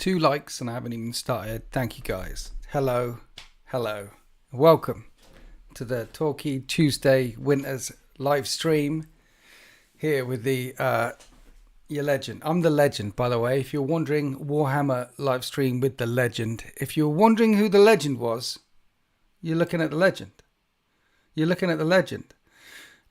2 likes and I haven't even started. Thank you guys. Hello. Welcome to the Talkie Tuesday Winters live stream here with the your legend. I'm the legend, by the way. If you're wondering, Warhammer live stream with the legend. If you're wondering who the legend was, you're looking at the legend.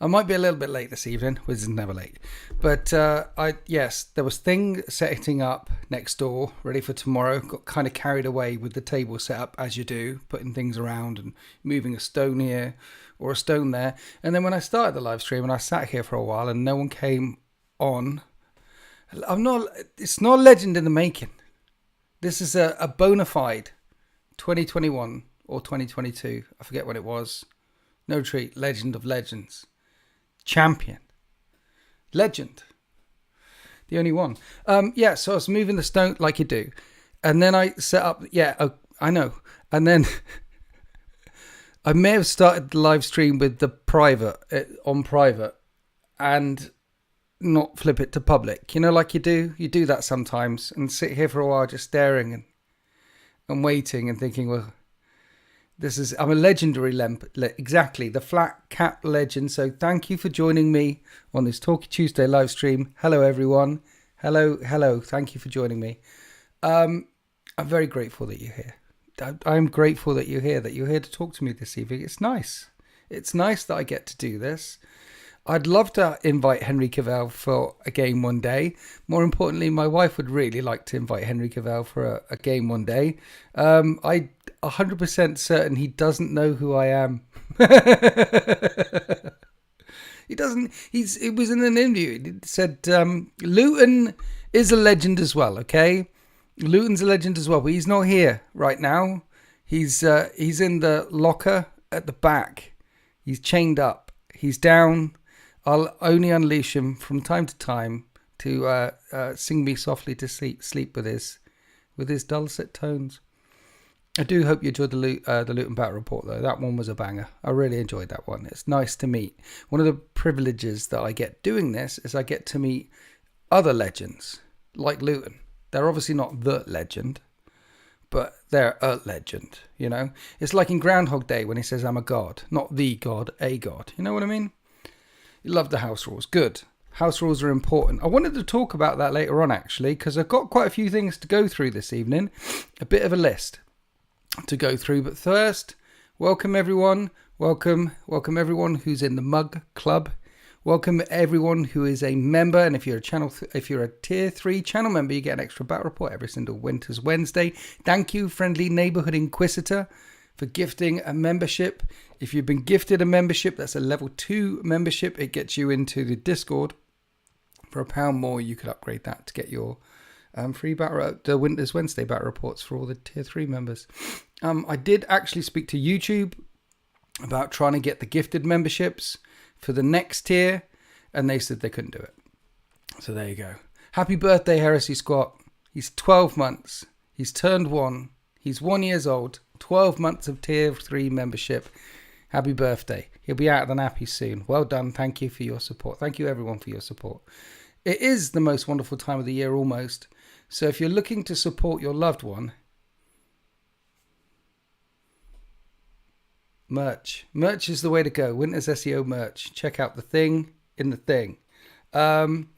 I might be a little bit late this evening, which is never late. But there was things setting up next door, ready for tomorrow. Got kind of carried away with the table set up, as you do, putting things around and moving a stone here or a stone there. And then when I started the live stream and I sat here for a while and no one came on, it's not a legend in the making. This is a bona fide 2021 or 2022. I forget what it was. No treat, legend of legends. Champion. Legend. The only one. So I was moving the stone like you do. And then I set up, I know. And then I may have started the live stream with the private, on private, and not flip it to public. You know, like you do? You do that sometimes and sit here for a while just staring and waiting and thinking, well, I'm a legendary exactly, the flat cap legend. So thank you for joining me on this Talkie Tuesday live stream. Hello, everyone. Hello. Thank you for joining me. I'm very grateful that you're here. I'm grateful that you're here to talk to me this evening. It's nice. It's nice that I get to do this. I'd love to invite Henry Cavill for a game one day. More importantly, my wife would really like to invite Henry Cavill for a game one day. I'm 100% certain he doesn't know who I am. He doesn't. It was in an interview. It said Luton is a legend as well. Okay, Luton's a legend as well, but he's not here right now. He's in the locker at the back. He's chained up. He's down. I'll only unleash him from time to time to sing me softly to sleep with his dulcet tones. I do hope you enjoyed the Luton Battle Report, though. That one was a banger. I really enjoyed that one. It's nice to meet. One of the privileges that I get doing this is I get to meet other legends like Luton. They're obviously not the legend, but they're a legend, you know? It's like in Groundhog Day when he says, I'm a god. Not the god, a god. You know what I mean? You love the house rules. Good. House rules are important. I wanted to talk about that later on, actually, because I've got quite a few things to go through this evening. A bit of a list to go through. But first, welcome everyone. Welcome everyone who's in the Mug Club. Welcome everyone who is a member. And if you're a tier 3 channel member, you get an extra battle report every single Winters Wednesday. Thank you, Friendly Neighborhood Inquisitor, for gifting a membership. If you've been gifted a membership, that's a level 2 membership. It gets you into the Discord. For £1 more, you could upgrade that to get your free the Winters Wednesday battle reports for all the tier 3 members. I did actually speak to YouTube about trying to get the gifted memberships for the next tier, and they said they couldn't do it. So there you go. Happy birthday, Heresy Squat. He's 12 months. He's turned 1. He's 1 year old. 12 months of tier 3 membership. Happy birthday. He'll be out of the nappy soon. Well done. Thank you for your support. Thank you everyone for your support. It is the most wonderful time of the year almost. So if you're looking to support your loved one, merch is the way to go. Winters SEO merch. Check out the thing in the thing. Thank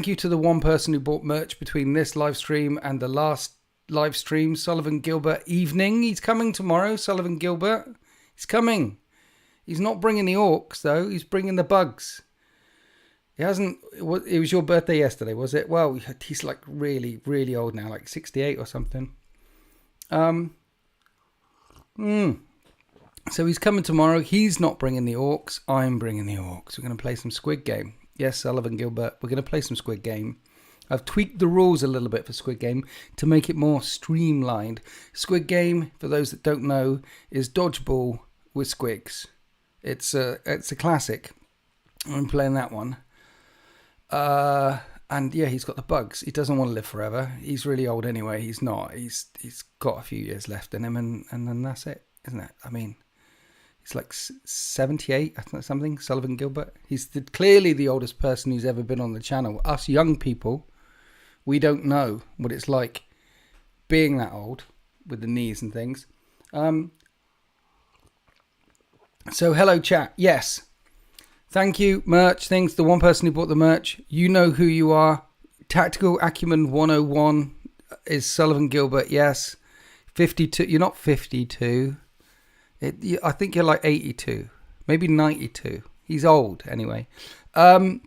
you to the one person who bought merch between this live stream and the last live stream. Sullivan Gilbert evening. He's coming tomorrow. Sullivan Gilbert. He's coming. He's not bringing the orcs though. He's bringing the bugs. It was your birthday yesterday, was it? Well, he's like really, really old now, like 68 or something. So he's coming tomorrow. He's not bringing the orcs. I'm bringing the orcs. We're going to play some Squid Game. Yes, Sullivan Gilbert. We're going to play some Squid Game. I've tweaked the rules a little bit for Squid Game to make it more streamlined. Squid Game, for those that don't know, is dodgeball with squigs. It's a classic. I'm playing that one. And yeah, he's got the bugs. He doesn't want to live forever. He's really old anyway. He's not. He's got a few years left in him, and then that's it, isn't it? I mean, he's like 78, I think, something. Sullivan Gilbert. He's clearly the oldest person who's ever been on the channel. Us young people We don't know what it's like being that old with the knees and things. So hello chat. Yes. Thank you. Merch things. The one person who bought the merch, you know who you are. Tactical Acumen 101 is Sullivan Gilbert. Yes. 52. You're not 52. I think you're like 82. Maybe 92. He's old anyway. March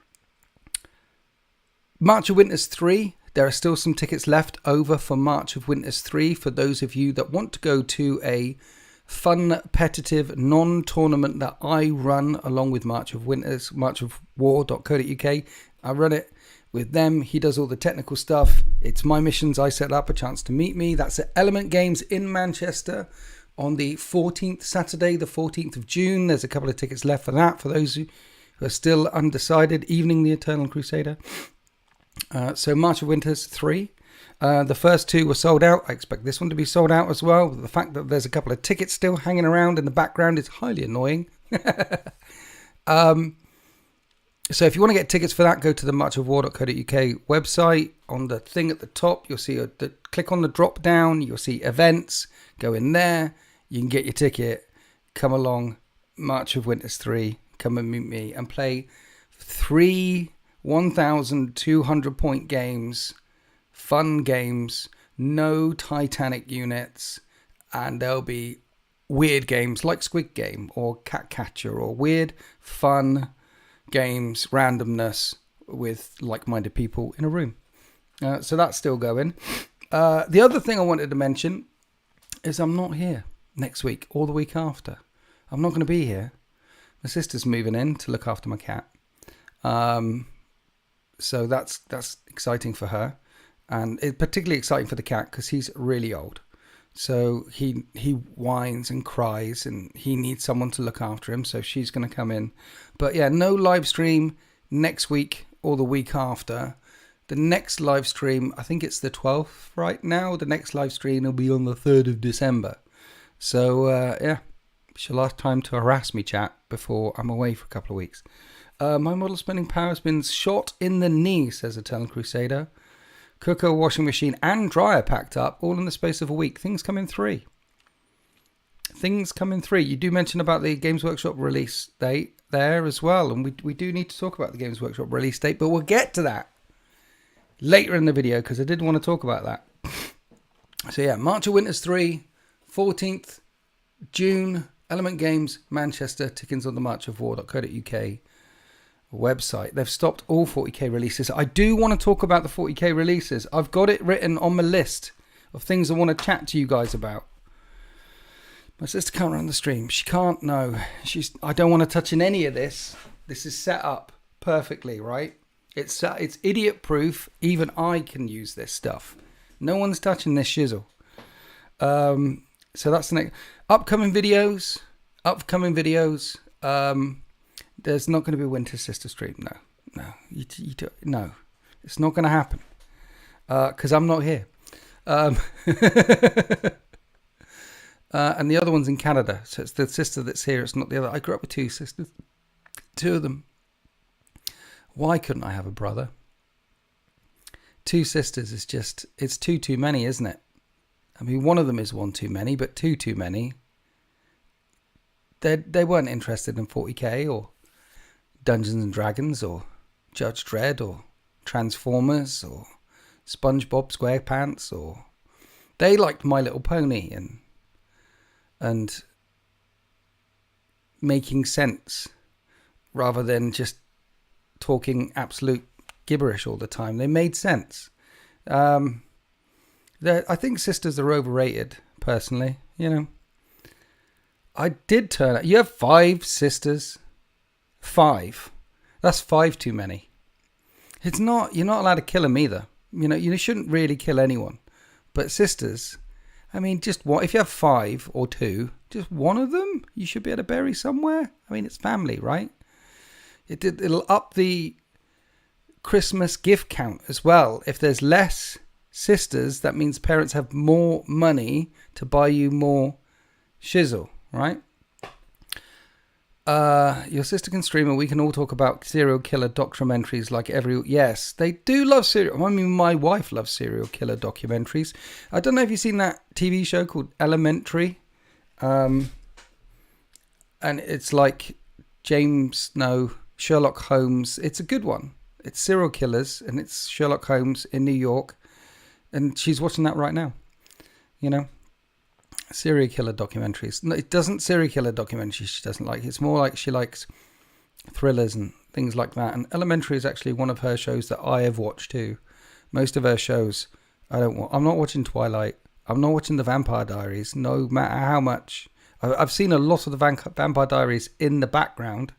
of Winters 3. There are still some tickets left over for March of Winters 3 for those of you that want to go to a fun, competitive, non-tournament that I run along with March of Winters, marchofwar.co.uk. I run it with them. He does all the technical stuff. It's my missions. I set up a chance to meet me. That's at Element Games in Manchester on the 14th, Saturday, the 14th of June. There's a couple of tickets left for that for those who are still undecided. Evening the Eternal Crusader. So March of Winters 3. The first 2 were sold out. I expect this one to be sold out as well. The fact that there's a couple of tickets still hanging around in the background is highly annoying. So if you want to get tickets for that, go to the marchofwar.co.uk website. On the thing at the top, you'll see click on the drop down. You'll see events. Go in there. You can get your ticket. Come along. March of Winters 3. Come and meet me and play 3 1,200 point games. Fun games, no Titanic units, and there'll be weird games like Squid Game or Cat Catcher or weird, fun games, randomness with like-minded people in a room. So that's still going. The other thing I wanted to mention is I'm not here next week or the week after. I'm not going to be here. My sister's moving in to look after my cat. So that's exciting for her. And it's particularly exciting for the cat because he's really old. So he whines and cries and he needs someone to look after him. So she's going to come in. But yeah, no live stream next week or the week after. The next live stream, I think it's the 12th right now. The next live stream will be on the 3rd of December. So yeah, she'll have time to harass me, chat, before I'm away for a couple of weeks. My model spending power has been shot in the knee, says Eternal Crusader. Cooker, washing machine, and dryer packed up, all in the space of a week. Things come in 3. You do mention about the Games Workshop release date there as well, and we do need to talk about the Games Workshop release date, but we'll get to that later in the video because I did want to talk about that. So yeah, March of Winters 3, 14th June, Element Games, Manchester. Tickets on the marchofwar.co.uk website. They've stopped all 40k releases. I do want to talk about the 40k releases. I've got it written on my list of things I want to chat to you guys about. My sister can't run the stream. She can't. No, I don't want to touch in any of this. This is set up perfectly, right? It's idiot proof. Even I can use this stuff. No one's touching this shizzle. So that's the next upcoming videos. There's not going to be a Winter Sister stream. No, no, it's not going to happen because I'm not here. And the other one's in Canada, so it's the sister that's here. It's not the other. I grew up with 2 sisters, 2 of them. Why couldn't I have a brother? 2 sisters is just, it's too many, isn't it? I mean, one of them is one too many, but 2 too many. They weren't interested in 40k or Dungeons and Dragons or Judge Dredd or Transformers or SpongeBob SquarePants, or they liked My Little Pony and making sense rather than just talking absolute gibberish all the time. They made sense. I think sisters are overrated, personally. You know, I did turn out. You have 5 sisters. 5. That's 5 too many. It's not. You're not allowed to kill them either. You know, you shouldn't really kill anyone. But sisters, I mean, just one. If you have 5 or 2, just one of them, you should be able to bury somewhere. I mean, it's family, right? It'll up the Christmas gift count as well. If there's less sisters, that means parents have more money to buy you more shizzle, right? Your sister can stream and we can all talk about serial killer documentaries like Yes, they do love I mean, my wife loves serial killer documentaries. I don't know if you've seen that TV show called Elementary. And it's like Sherlock Holmes. It's a good one. It's serial killers and it's Sherlock Holmes in New York. And she's watching that right now. You know? Serial killer documentaries. No, it doesn't serial killer documentaries she doesn't like. It's more like she likes thrillers and things like that. And Elementary is actually one of her shows that I have watched too. Most of her shows I'm not watching Twilight. I'm not watching the Vampire Diaries, no matter how much. I've seen a lot of the Vampire Diaries in the background.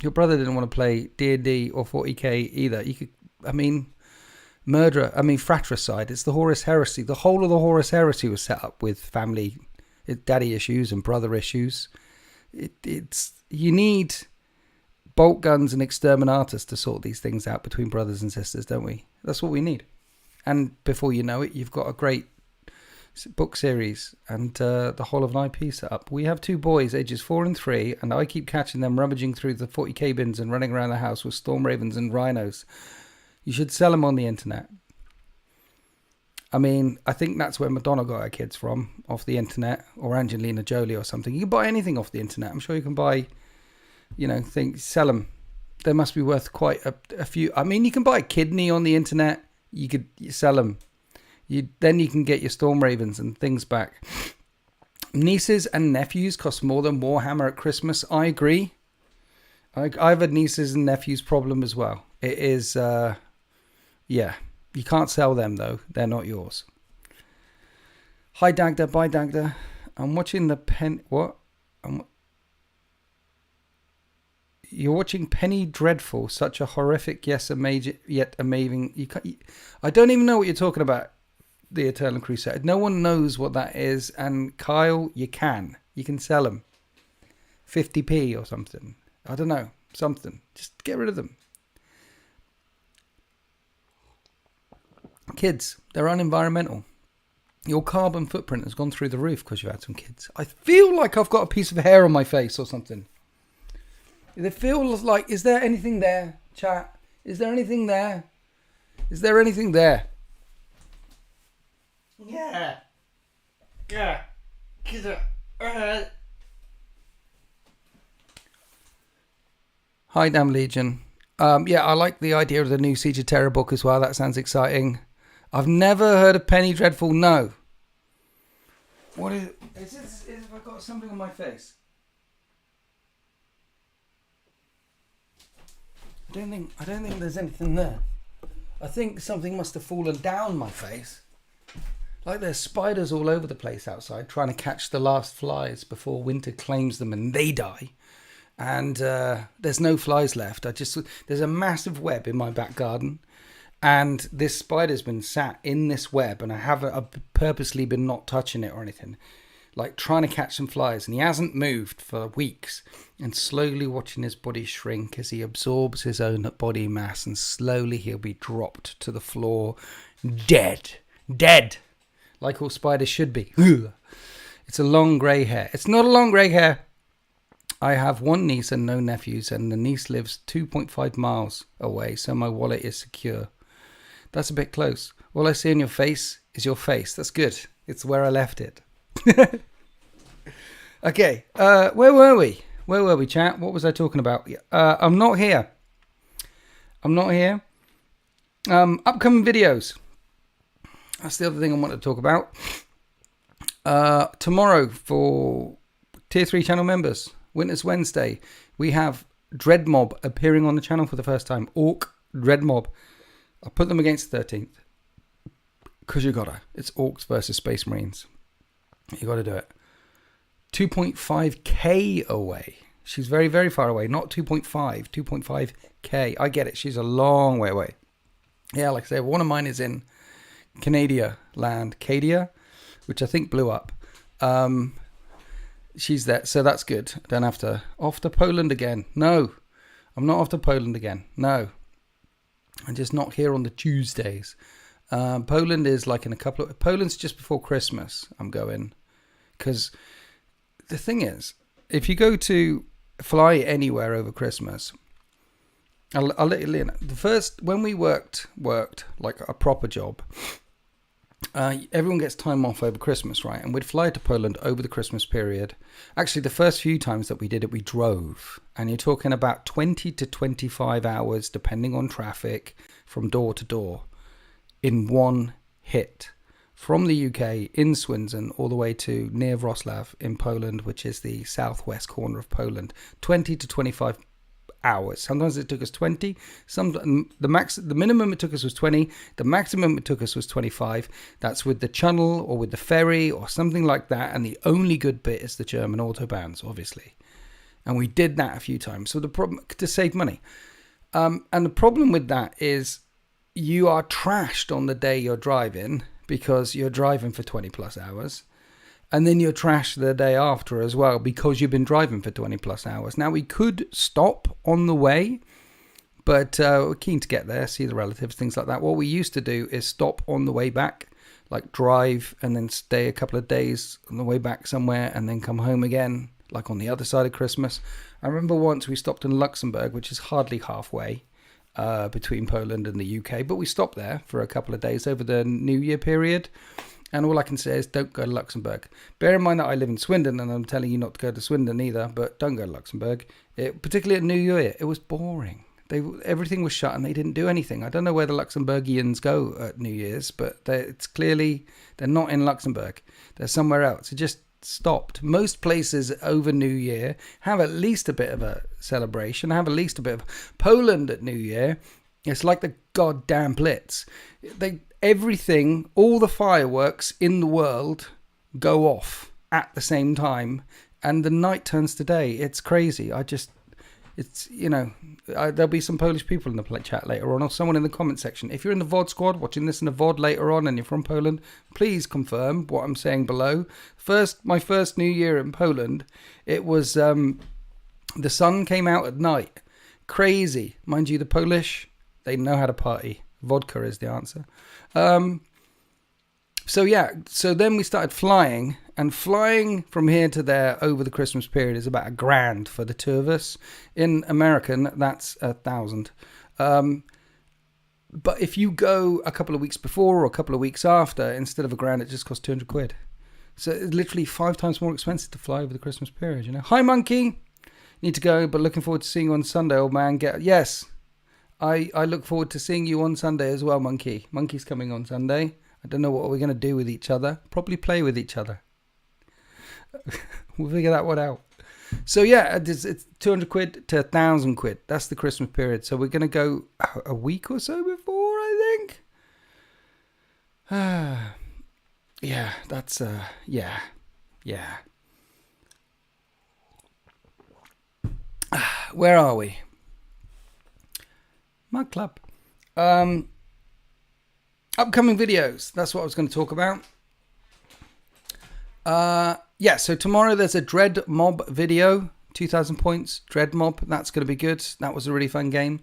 Your brother didn't want to play D&D or 40k either. Fratricide. It's the Horus Heresy. The whole of the Horus Heresy was set up with family, daddy issues and brother issues. You need bolt guns and exterminatus to sort these things out between brothers and sisters, don't we? That's what we need. And before you know it, you've got a great book series and the whole of an IP set up. We have 2 boys, ages 4 and 3, and I keep catching them rummaging through the 40k bins and running around the house with storm ravens and rhinos. You should sell them on the internet. I mean, I think that's where Madonna got her kids from, off the internet, or Angelina Jolie or something. You can buy anything off the internet. I'm sure you can buy, things, sell them. They must be worth quite a few. I mean, you can buy a kidney on the internet. You sell them. Then you can get your storm ravens and things back. Nieces and nephews cost more than Warhammer at Christmas. I agree. I've had nieces and nephews problem as well. It is... Yeah, you can't sell them though. They're not yours. Hi Dagda, bye Dagda. I'm watching the What? You're watching Penny Dreadful. Such a horrific, yet amazing. I don't even know what you're talking about. The Eternal Crusade. No one knows what that is. And Kyle, you can sell them. 50p or something. I don't know. Something. Just get rid of them. Kids, they're unenvironmental. Your carbon footprint has gone through the roof because you've had some kids. I feel like I've got a piece of hair on my face or something. It feels like, is there anything there, chat? Is there anything there? Is there anything there? Yeah. Yeah. Hi, Damn Legion. I like the idea of the new Siege of Terror book as well. That sounds exciting. I've never heard of Penny Dreadful. No. What is it? Is I got something on my face? I don't think there's anything there. I think something must have fallen down my face. Like there's spiders all over the place outside trying to catch the last flies before winter claims them and they die. And there's no flies left. There's a massive web in my back garden. And this spider's been sat in this web and I've purposely been not touching it or anything. Like trying to catch some flies. And he hasn't moved for weeks. And slowly watching his body shrink as he absorbs his own body mass. And slowly he'll be dropped to the floor. Dead. Dead. Like all spiders should be. It's a long grey hair. It's not a long grey hair. I have one niece and no nephews. And the niece lives 2.5 miles away. So my wallet is secure. That's a bit close. All I see on your face is your face. That's good. It's where I left it. Okay. Where were we? Where were we, chat? What was I talking about? I'm not here. Upcoming videos. That's the other thing I want to talk about. Tomorrow for Tier 3 channel members, Winter's Wednesday, we have Dread Mob appearing on the channel for the first time. Orc Dread Mob. I'll put them against the 13th. Because you gotta. It's Orcs versus Space Marines. You gotta do it. 2.5k away. She's very, very far away. Not 2.5. 2.5k. I get it. She's a long way away. Yeah, like I say, one of mine is in Canada land. Cadia, which I think blew up. She's there. So that's good. I don't have to. Off to Poland again. No. I'm not off to Poland again. No. I'm just not here on the Tuesdays. Poland is like in a couple of... Poland's just before Christmas I'm going. Because the thing is, if you go to fly anywhere over Christmas. I'll let you know. The first, when we worked like a proper job, everyone gets time off over Christmas, right? And we'd fly to Poland over the Christmas period. Actually, the first few times that we did it, we drove. And you're talking about 20 to 25 hours, depending on traffic, from door to door in one hit. From the UK in Swindon all the way to near Wrocław in Poland, which is the southwest corner of Poland. 20 to 25 hours. Sometimes it took us 20. The minimum it took us was 20. The maximum it took us was 25. That's with the channel or with the ferry or something like that. And the only good bit is the German autobahns, obviously. And we did that a few times. So the problem, to save money. And the problem with that is you are trashed on the day you're driving, because you're driving for 20 plus hours. And then you're trashed the day after as well, because you've been driving for 20 plus hours. Now, we could stop on the way, but we're keen to get there, see the relatives, things like that. What we used to do is stop on the way back, like drive and then stay a couple of days on the way back somewhere and then come home again, like on the other side of Christmas. I remember once we stopped in Luxembourg, which is hardly halfway between Poland and the UK, but we stopped there for a couple of days over the New Year period. And all I can say is don't go to Luxembourg. Bear in mind that I live in Swindon, and I'm telling you not to go to Swindon either, but don't go to Luxembourg. Particularly at New Year, it was boring. Everything was shut and they didn't do anything. I don't know where the Luxembourgians go at New Year's, but it's clearly they're not in Luxembourg. They're somewhere else. It just stopped. Most places over New Year have at least a bit of a celebration, have at least a bit of... Poland at New Year, it's like the goddamn Blitz. Everything, all the fireworks in the world go off at the same time, and the night turns to day. It's crazy. There'll be some Polish people in the chat later on, or someone in the comment section. If you're in the VOD squad watching this in the VOD later on and you're from Poland, please confirm what I'm saying below. My first New Year in Poland, it was the sun came out at night. Crazy. Mind you, the Polish, they know how to party. Vodka is the answer. So then we started flying, and flying from here to there over the Christmas period is about $1,000 for the two of us. In American, that's 1,000. But if you go a couple of weeks before or a couple of weeks after, instead of £1,000, it just costs 200 quid. So it's literally 5 times more expensive to fly over the Christmas period, you know. Hi, Monkey. Need to go, but looking forward to seeing you on Sunday, old man. Yes. I look forward to seeing you on Sunday as well, Monkey. Monkey's coming on Sunday. I don't know what we're going to do with each other. Probably play with each other. We'll figure that one out. So yeah, it's 200 quid to 1,000 quid. That's the Christmas period. So we're going to go a week or so before, I think. Yeah, that's, yeah. Where are we? Mug Club. Upcoming videos. That's what I was going to talk about. So tomorrow there's a Dread Mob video. 2,000 points. Dread Mob. That's going to be good. That was a really fun game.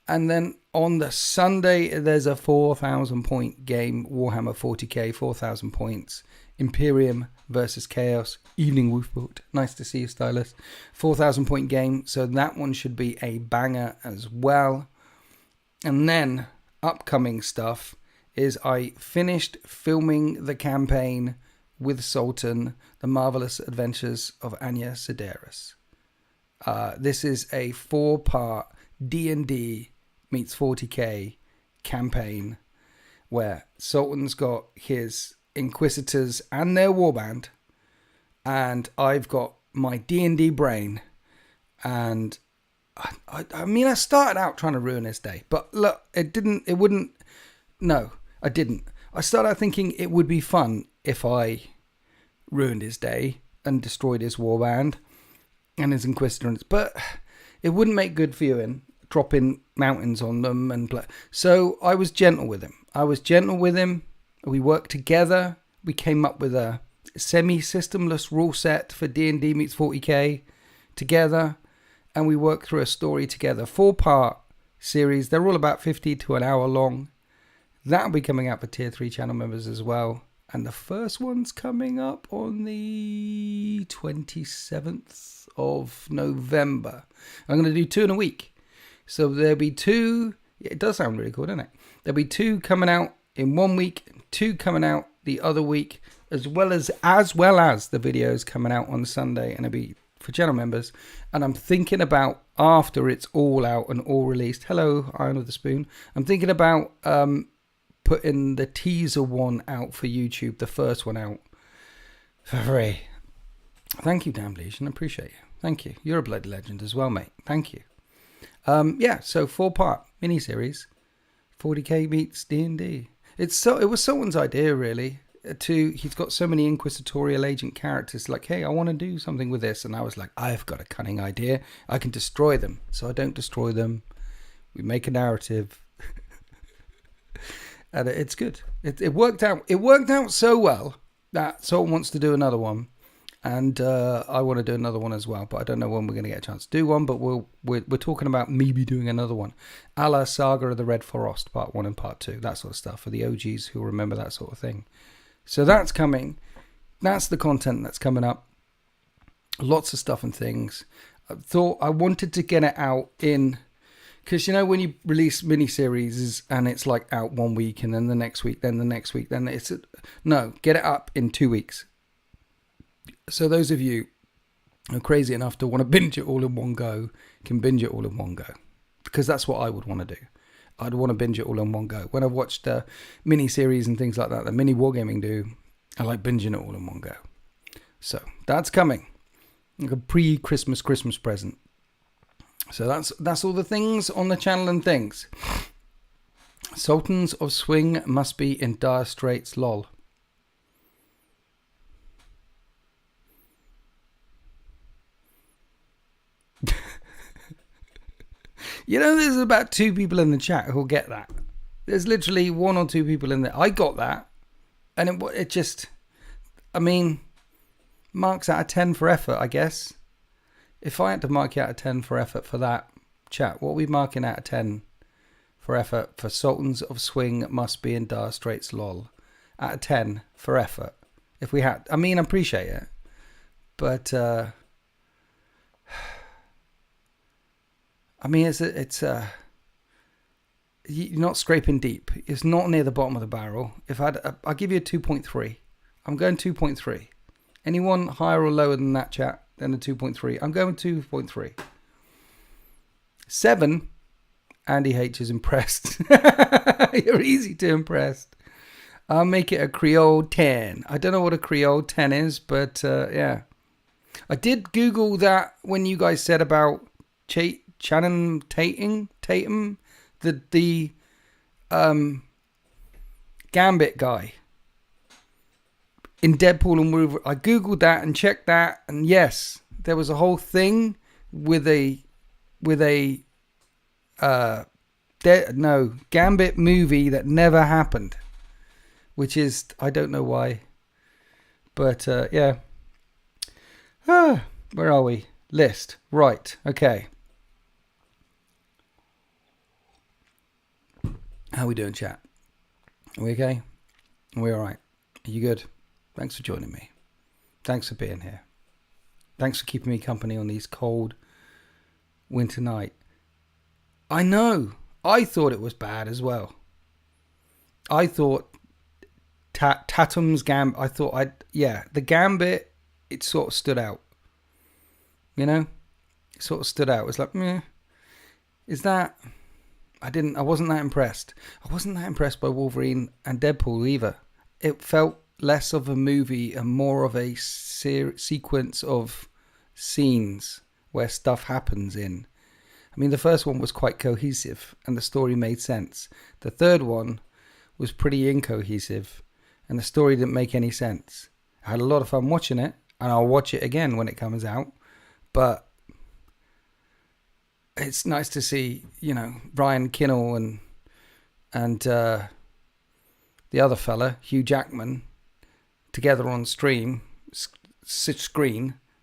And then on the Sunday, there's a 4,000 point game. Warhammer 40k, 4,000 points. Imperium versus Chaos. Evening Wolfbolt. Nice to see you, Stylus. 4,000 point game. So that one should be a banger as well. And then upcoming stuff is I finished filming the campaign with Sultan, The Marvelous Adventures of Anya Sedaris. This is a 4-part D&D meets 40k campaign where Sultan's got his Inquisitors and their warband, and I've got my D&D brain, and I mean, I started out trying to ruin his day, but look, I didn't. I started out thinking it would be fun if I ruined his day and destroyed his warband and his Inquisitors, but it wouldn't make good viewing, dropping mountains on them and play. So I was gentle with him. We worked together. We came up with a semi-systemless rule set for D&D meets 40k together. And we work through a story together. 4-part series. They're all about 50 to an hour long. That'll be coming out for tier 3 channel members as well. And the first one's coming up on the 27th of November. I'm going to do 2 in a week. So there'll be 2. It does sound really cool, doesn't it? There'll be 2 coming out in 1 week, 2 coming out the other week, as well as the videos coming out on Sunday, and it'll be for channel members. And I'm thinking about, after it's all out and all released, hello Iron of the Spoon, I'm thinking about putting the teaser one out for YouTube, the first one out for free. Thank you, Dan Bleason, I appreciate you. Thank you. You're a bloody legend as well, mate. Thank you. Yeah, so 4-part miniseries, 40k meets D&D. It was someone's idea, really. He's got so many inquisitorial agent characters, like, hey, I want to do something with this, and I was like, I've got a cunning idea. I can destroy them, so I don't destroy them. We make a narrative, and it's good. It worked out. It worked out so well that someone wants to do another one, and I want to do another one as well. But I don't know when we're going to get a chance to do one. But we're talking about maybe doing another one, a la Saga of the Red Forest, Part 1 and Part 2, that sort of stuff for the OGs who remember that sort of thing. So that's coming. That's the content that's coming up. Lots of stuff and things. I thought I wanted to get it out in, because you know when you release miniseries and it's like out 1 week and then the next week, then the next week, then it's no, get it up in 2 weeks. So those of you who are crazy enough to want to binge it all in one go can binge it all in one go, because that's what I would want to do. I'd want to binge it all in one go. When I've watched mini-series and things like that Mini Wargaming do, I like binging it all in one go. So that's coming. Like a pre-Christmas present. So that's all the things on the channel and things. Sultans of Swing must be in dire straits, lol. You know, there's about 2 people in the chat who'll get that. There's literally 1 or 2 people in there. I got that. And it just, I mean, marks out of 10 for effort, I guess. If I had to mark you out of 10 for effort for that, chat, what are we marking out of 10 for effort for Sultans of Swing must be in dire straits, lol? Out of 10 for effort. If we had, I mean, I appreciate it. But, I mean, you're not scraping deep. It's not near the bottom of the barrel. I'll give you a 2.3. I'm going 2.3. Anyone higher or lower than that, chat, than a 2.3? I'm going 2.3. 7. Andy H is impressed. You're easy to impress. I'll make it a Creole 10. I don't know what a Creole 10 is, but yeah. I did Google that when you guys said about Channing Tatum, the Gambit guy in Deadpool and Wolverine. I googled that and checked that, and yes, there was a whole thing with a Gambit movie that never happened, which is, I don't know why, but yeah. Where are we? List. Right. Okay. How are we doing, chat? Are we okay? Are we all right? Are you good? Thanks for joining me. Thanks for being here. Thanks for keeping me company on these cold winter night. I know. I thought it was bad as well. I thought Tatum's Gambit. I thought the Gambit. It sort of stood out. You know, it sort of stood out. It's like, meh. Is that? I wasn't that impressed. I wasn't that impressed by Wolverine and Deadpool either. It felt less of a movie and more of a sequence of scenes where stuff happens in. I mean, the first one was quite cohesive and the story made sense. The third one was pretty incohesive and the story didn't make any sense. I had a lot of fun watching it, and I'll watch it again when it comes out. But it's nice to see, you know, Ryan Kinnell and the other fella, Hugh Jackman, together on screen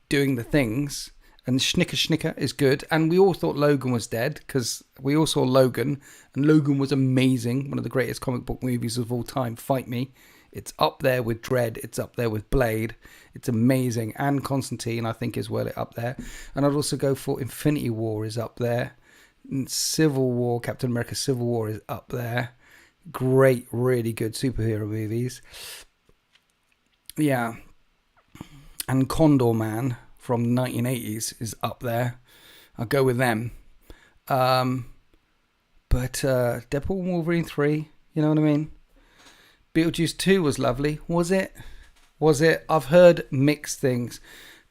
doing the things. And Schnicker is good. And we all thought Logan was dead, because we all saw Logan, and Logan was amazing. One of the greatest comic book movies of all time. Fight me. It's up there with Dread. It's up there with Blade. It's amazing. And Constantine, I think, is well up there. And I'd also go for Infinity War is up there. Civil War, Captain America Civil War is up there. Great, really good superhero movies. Yeah. And Condor Man from the 1980s is up there. I'll go with them. But Deadpool and Wolverine 3, you know what I mean? Beetlejuice 2 was lovely. Was it? I've heard mixed things.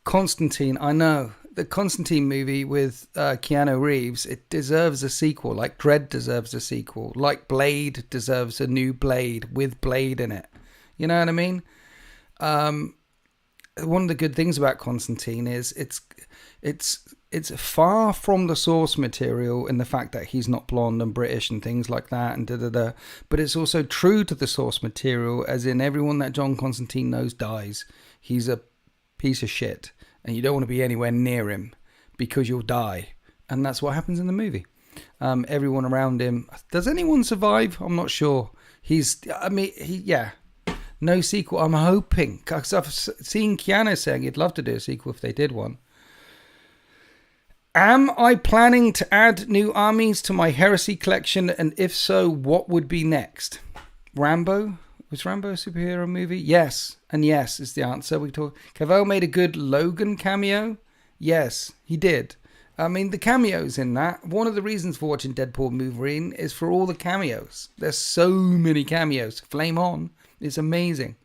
Constantine, I know. The Constantine movie with Keanu Reeves, it deserves a sequel. Like Dredd deserves a sequel. Like Blade deserves a new Blade with Blade in it. You know what I mean? One of the good things about Constantine is it's far from the source material in the fact that he's not blonde and British and things like that and da-da-da. But it's also true to the source material, as in everyone that John Constantine knows dies. He's a piece of shit and you don't want to be anywhere near him because you'll die. And that's what happens in the movie. Everyone around him. Does anyone survive? I'm not sure. No sequel. I'm hoping, because I've seen Keanu saying he'd love to do a sequel if they did one. Am I planning to add new armies to my Heresy collection? And if so, what would be next? Rambo? Was Rambo a superhero movie? Yes. And yes is the answer. Cavill made a good Logan cameo? Yes, he did. I mean, the cameos in that. One of the reasons for watching Deadpool and Wolverine is for all the cameos. There's so many cameos. Flame on. It's amazing.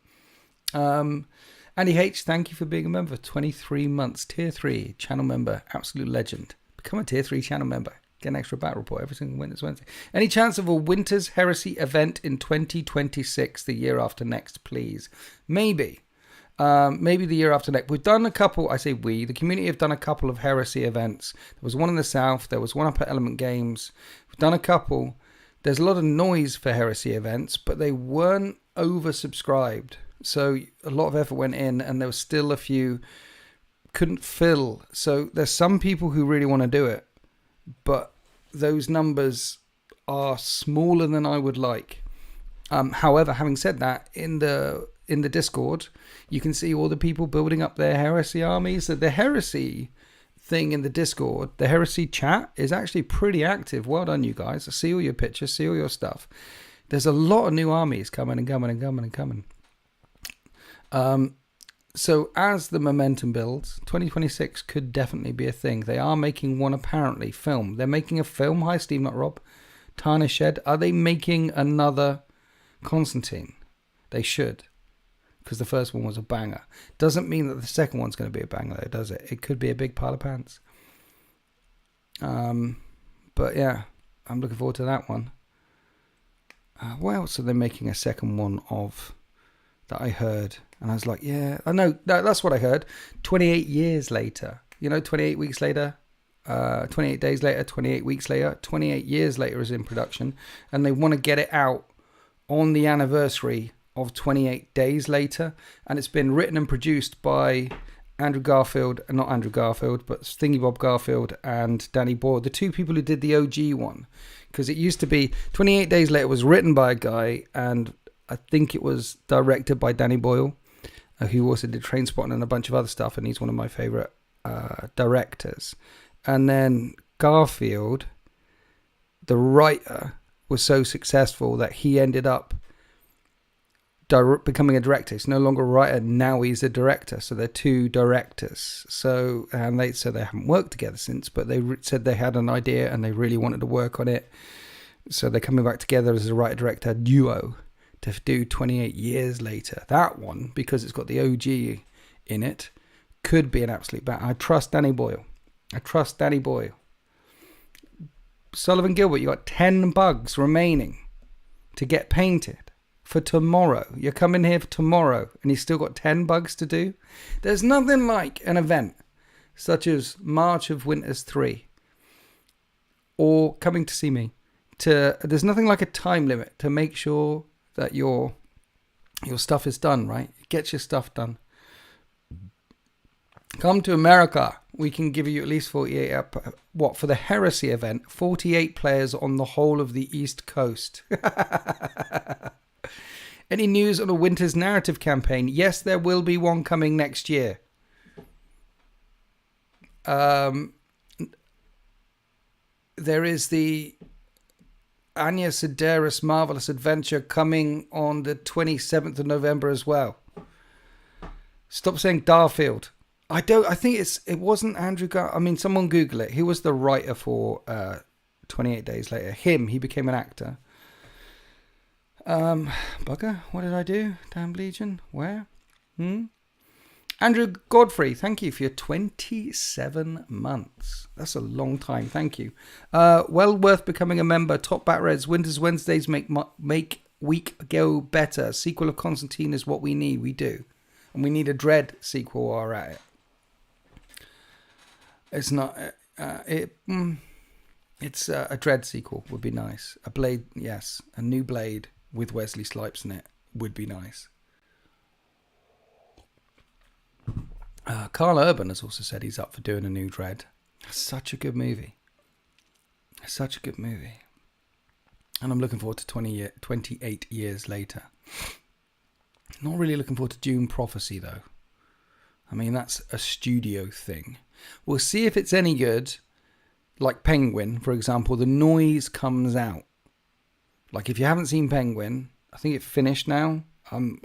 Andy H, thank you for being a member. 23 months. Tier 3 channel member. Absolute legend. Become a Tier 3 channel member. Get an extra battle report every single Wednesday. Any chance of a Winter's Heresy event in 2026, the year after next, please? Maybe. Maybe the year after next. We've done a couple, I say we, the community have done a couple of Heresy events. There was one in the South. There was one up at Element Games. We've done a couple. There's a lot of noise for Heresy events, but they weren't oversubscribed. So a lot of effort went in and there was still a few couldn't fill. So there's some people who really want to do it, but those numbers are smaller than I would like. However, having said that, in the Discord, you can see all the people building up their Heresy armies. So the Heresy thing in the Discord, the Heresy chat is actually pretty active. Well done, you guys. I see all your pictures, see all your stuff. There's a lot of new armies coming and coming and coming and coming. So as the momentum builds, 2026 could definitely be a thing. They are making one apparently film. They're making a film. Hi, Steve, not Rob. Tarnish Shed. Are they making another Constantine? They should, because the first one was a banger. Doesn't mean that the second one's going to be a banger, though, does it? It could be a big pile of pants. But yeah, I'm looking forward to that one. What else are they making a second one of that I heard? And I was like, yeah, I know, that's what I heard. 28 years later, 28 weeks later, 28 days later, 28 weeks later, 28 years later is in production. And they want to get it out on the anniversary of 28 days later. And it's been written and produced by not Andrew Garfield, but Thingy Bob Garfield and Danny Boyle, the two people who did the OG one. Because it used to be 28 Days Later was written by a guy, and I think it was directed by Danny Boyle, who also did Trainspotting and a bunch of other stuff, and he's one of my favourite directors. And then Garfield, the writer, was so successful that he ended up becoming a director. He's no longer a writer, now he's a director. So they're two directors. So they haven't worked together since, but they said they had an idea and they really wanted to work on it. So they're coming back together as a writer-director duo to do 28 years later. That one, because it's got the OG in it, could be an absolute bat. I trust Danny Boyle. Sullivan Gilbert, you got 10 bugs remaining to get painted for tomorrow. You're coming here for tomorrow and you've still got 10 bugs to do. There's nothing like an event such as March of Winters 3 or coming to see me. There's nothing like a time limit to make sure that your stuff is done, right? Get your stuff done. Come to America. We can give you at least 48 for the Heresy event, 48 players on the whole of the East Coast. Any news on a Winter's narrative campaign? Yes, there will be one coming next year. There is the Anya Sedaris Marvelous Adventure coming on the 27th of November as well. Stop saying Darfield. I think it wasn't Andrew I mean, someone Google it. He was the writer for 28 Days Later. He became an actor. Bugger, what did I do? Damn Legion, where? Andrew Godfrey, thank you for your 27 months. That's a long time, thank you. Well worth becoming a member. Top Bat Reds, Winters Wednesdays make week go better. Sequel of Constantine is what we need, we do. And we need a Dread sequel while we're at it. It's not... It's a Dread sequel would be nice. A Blade, yes. A new Blade with Wesley Snipes in it would be nice. Carl Urban has also said he's up for doing a new Dread. Such a good movie. Such a good movie. And I'm looking forward to 28 years later. Not really looking forward to Dune Prophecy, though. I mean, that's a studio thing. We'll see if it's any good. Like Penguin, for example, the noise comes out. Like if you haven't seen Penguin, I think it finished now. I'm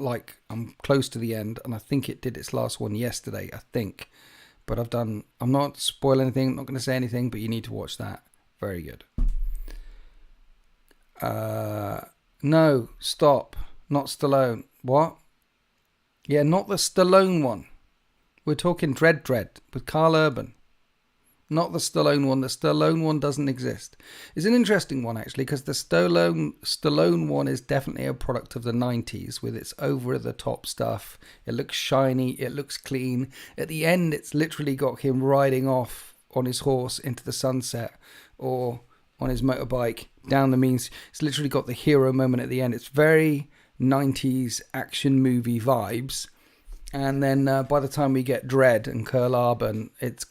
close to the end, and I think it did its last one yesterday, I think. But I'm not spoiling anything, I'm not going to say anything, but you need to watch that. Very good. No, stop. Not Stallone. What? Yeah, not the Stallone one. We're talking Dread with Carl Urban. Not the Stallone one. The Stallone one doesn't exist. It's an interesting one, actually, because the Stallone one is definitely a product of the 90s with its over-the-top stuff. It looks shiny. It looks clean. At the end, it's literally got him riding off on his horse into the sunset or on his motorbike down the means. It's literally got the hero moment at the end. It's very 90s action movie vibes. And then by the time we get Dread and Carl Urban, it's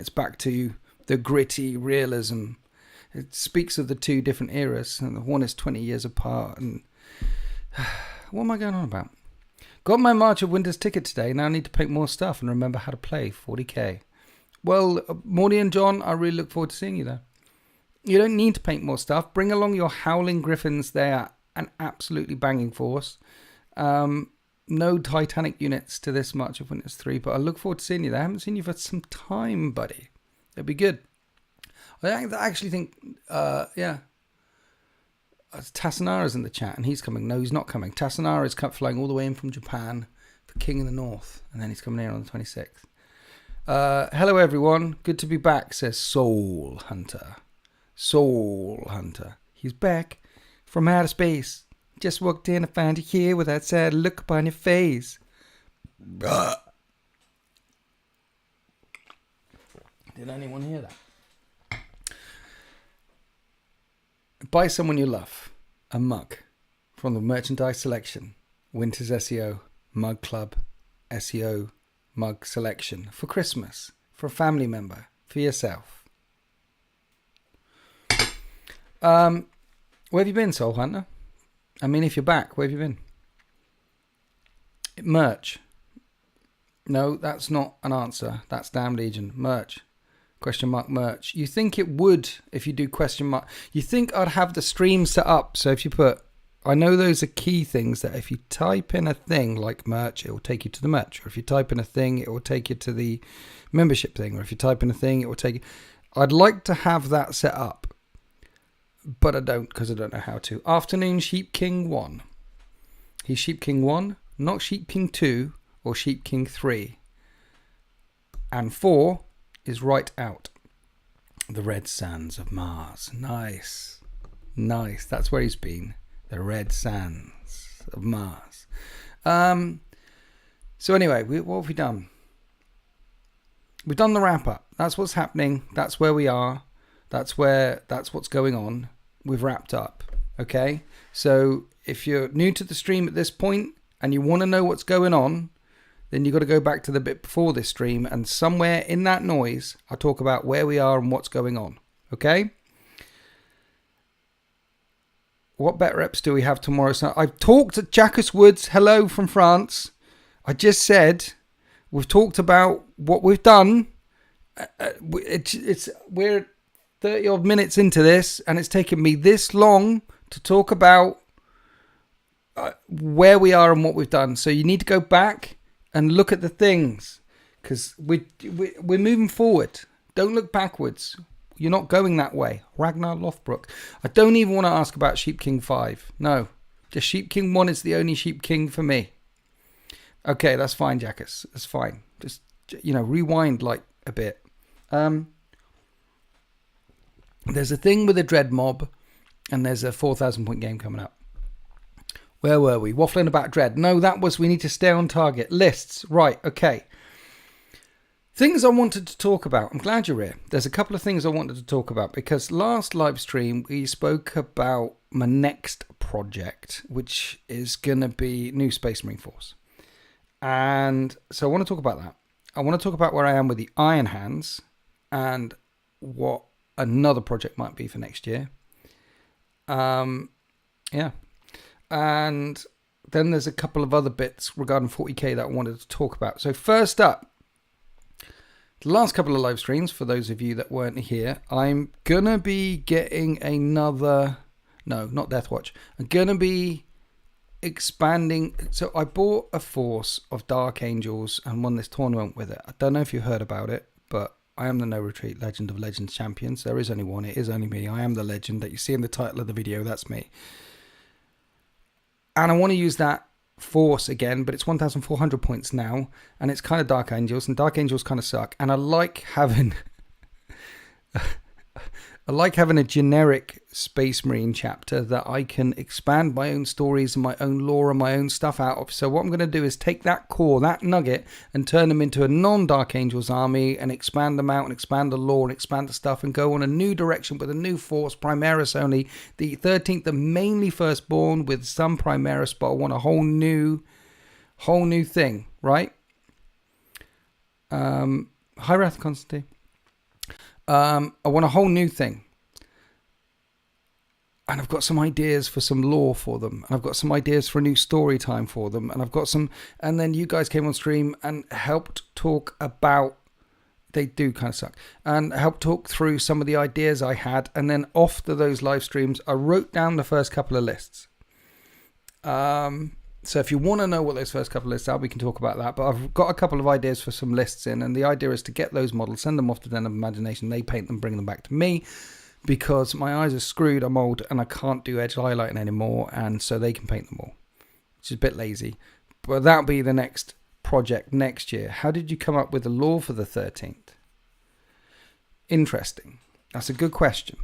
back to the gritty realism. It speaks of the two different eras, and the one is 20 years apart. And what am I going on about? Got my March of Winters ticket today. Now I need to paint more stuff and remember how to play 40k. Well, Morty and John, I really look forward to seeing you there. You don't need to paint more stuff. Bring along your Howling Griffins. They are an absolutely banging force. No Titanic units to this March of Winters 3, but I look forward to seeing you there. I haven't seen you for some time, buddy. It'd be good. I actually think, Tassanara's in the chat, and he's coming. No, he's not coming. Tassanara is flying all the way in from Japan for King of the North, and then he's coming here on the 26th. Hello, everyone. Good to be back, says Soul Hunter. Soul Hunter. He's back from outer space. Just walked in and found you here with that sad look upon your face. Did anyone hear that? Buy someone you love a mug from the merchandise selection. Winter's SEO Mug Club SEO mug selection for Christmas, for a family member, for yourself. Where have you been, Soul Hunter? I mean, if you're back, where have you been? Merch. No, that's not an answer. That's Damn Legion. Merch. Question mark merch. You think it would if you do question mark. You think I'd have the stream set up. So if you put, I know those are key things that if you type in a thing like merch, it will take you to the merch. Or if you type in a thing, it will take you to the membership thing. Or if you type in a thing, it will take you. I'd like to have that set up. But I don't, because I don't know how to. Afternoon Sheep King 1. He's Sheep King 1, not Sheep King 2 or Sheep King 3. And 4 is right out. The Red Sands of Mars. Nice. Nice. That's where he's been. The Red Sands of Mars. So anyway, what have we done? We've done the wrap up. That's what's happening. That's where we are. That's what's going on. We've wrapped up. Okay? So if you're new to the stream at this point and you want to know what's going on, then you've got to go back to the bit before this stream, and somewhere in that noise, I'll talk about where we are and what's going on. Okay? What bet reps do we have tomorrow? So I've talked at Jacques Woods. Hello from France. I just said we've talked about what we've done. We're 30 odd minutes into this, and it's taken me this long to talk about where we are and what we've done. So you need to go back and look at the things, because we're moving forward. Don't look backwards. You're not going that way. Ragnar Lothbrok. I don't even want to ask about Sheep King 5. No. Just Sheep King 1 is the only Sheep King for me. Okay, that's fine, Jacques. That's fine. Just, rewind like a bit. There's a thing with a Dread Mob, and there's a 4,000 point game coming up. Where were we? Waffling about Dread. No, that was we need to stay on target. Lists. Right, okay. Things I wanted to talk about. I'm glad you're here. There's a couple of things I wanted to talk about, because last live stream we spoke about my next project, which is going to be new Space Marine Force. And so I want to talk about that. I want to talk about where I am with the Iron Hands and what another project might be for next year. Yeah. And then there's a couple of other bits regarding 40k that I wanted to talk about. So first up, the last couple of live streams, for those of you that weren't here, I'm going to be getting another... No, not Deathwatch. I'm going to be expanding. So I bought a force of Dark Angels and won this tournament with it. I don't know if you heard about it, but I am the No Retreat Legend of Legends Champions. There is only one. It is only me. I am the legend that you see in the title of the video. That's me. And I want to use that force again, but it's 1,400 points now, and it's kind of Dark Angels, and Dark Angels kind of suck. And I like having a generic Space Marine chapter that I can expand my own stories and my own lore and my own stuff out of. So what I'm going to do is take that core, that nugget, and turn them into a non-Dark Angels army and expand them out and expand the lore and expand the stuff and go on a new direction with a new force, Primaris only. The 13th are mainly Firstborn with some Primaris, but I want a whole new thing, right? Hi, Wrath Constantine. I want a whole new thing. And I've got some ideas for some lore for them. And I've got some ideas for a new story time for them. And I've got some... And then you guys came on stream and helped talk about... They do kind of suck. And helped talk through some of the ideas I had. And then after those live streams, I wrote down the first couple of lists. So if you want to know what those first couple of lists are, we can talk about that. But I've got a couple of ideas for some lists in, and the idea is to get those models, send them off to Den of Imagination, they paint them, bring them back to me, because my eyes are screwed, I'm old, and I can't do edge highlighting anymore, and so they can paint them all, which is a bit lazy. But that'll be the next project next year. How did you come up with the lore for the 13th? Interesting. That's a good question.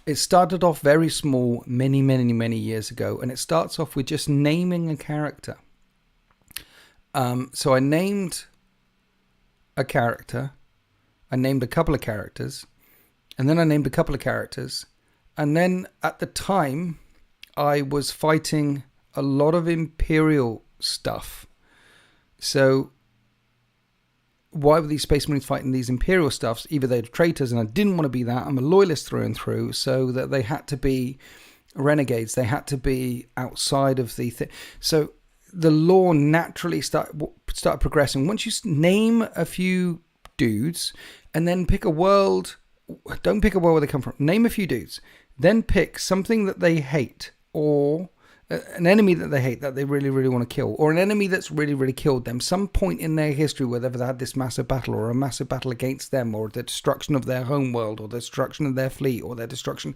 It started off very small many years ago, and it starts off with just naming a character. So I named a character, I named a couple of characters, and then I named a couple of characters, and then at the time I was fighting a lot of Imperial stuff. So why were these Space Marines fighting these Imperial stuffs? Either they're traitors, and I didn't want to be that. I'm a loyalist through and through, so that they had to be renegades. They had to be outside of the thing. So the lore naturally started progressing. Once you name a few dudes, and then pick a world, don't pick a world where they come from. Name a few dudes. Then pick something that they hate, or an enemy that they hate that they really want to kill, or an enemy that's really killed them, some point in their history where they've had this massive battle, or a massive battle against them, or the destruction of their home world, or the destruction of their fleet, or their destruction.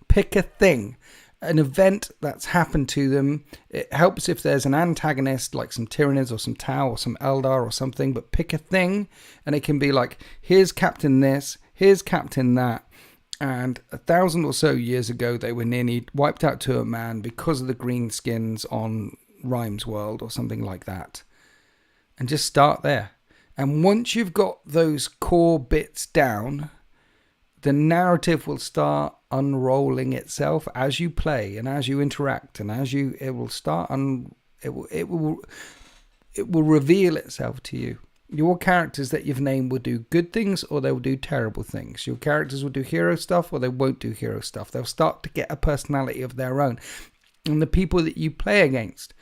Pick a thing, an event that's happened to them. It helps if there's an antagonist like some Tyranids or some Tau or some Eldar or something, but pick a thing, and it can be like, here's Captain this, here's Captain that. And 1,000 or so years ago, they were nearly wiped out to a man because of the greenskins on Rhymes World or something like that. And just start there. And once you've got those core bits down, the narrative will start unrolling itself as you play and as you interact, and as you, it will start it will reveal itself to you. Your characters that you've named will do good things or they will do terrible things. Your characters will do hero stuff or they won't do hero stuff. They'll start to get a personality of their own. And the people that you play against,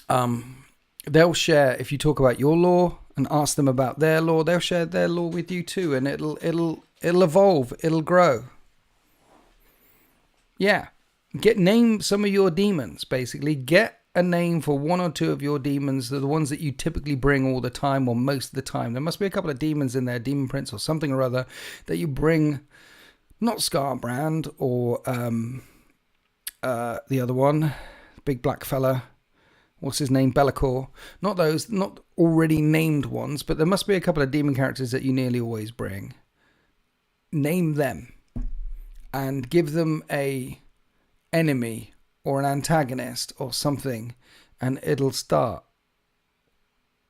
they'll share, if you talk about your lore and ask them about their lore, they'll share their lore with you too, and it'll evolve, it'll grow. Yeah. Name some of your demons, basically. Get a name for one or two of your demons. They're the ones that you typically bring all the time or most of the time. There must be a couple of demons in there, demon prince or something or other, that you bring. Not Scarbrand or the other one, big black fella. What's his name? Be'lakor. Not those, not already named ones, but there must be a couple of demon characters that you nearly always bring. Name them and give them a enemy or an antagonist or something, and it'll start.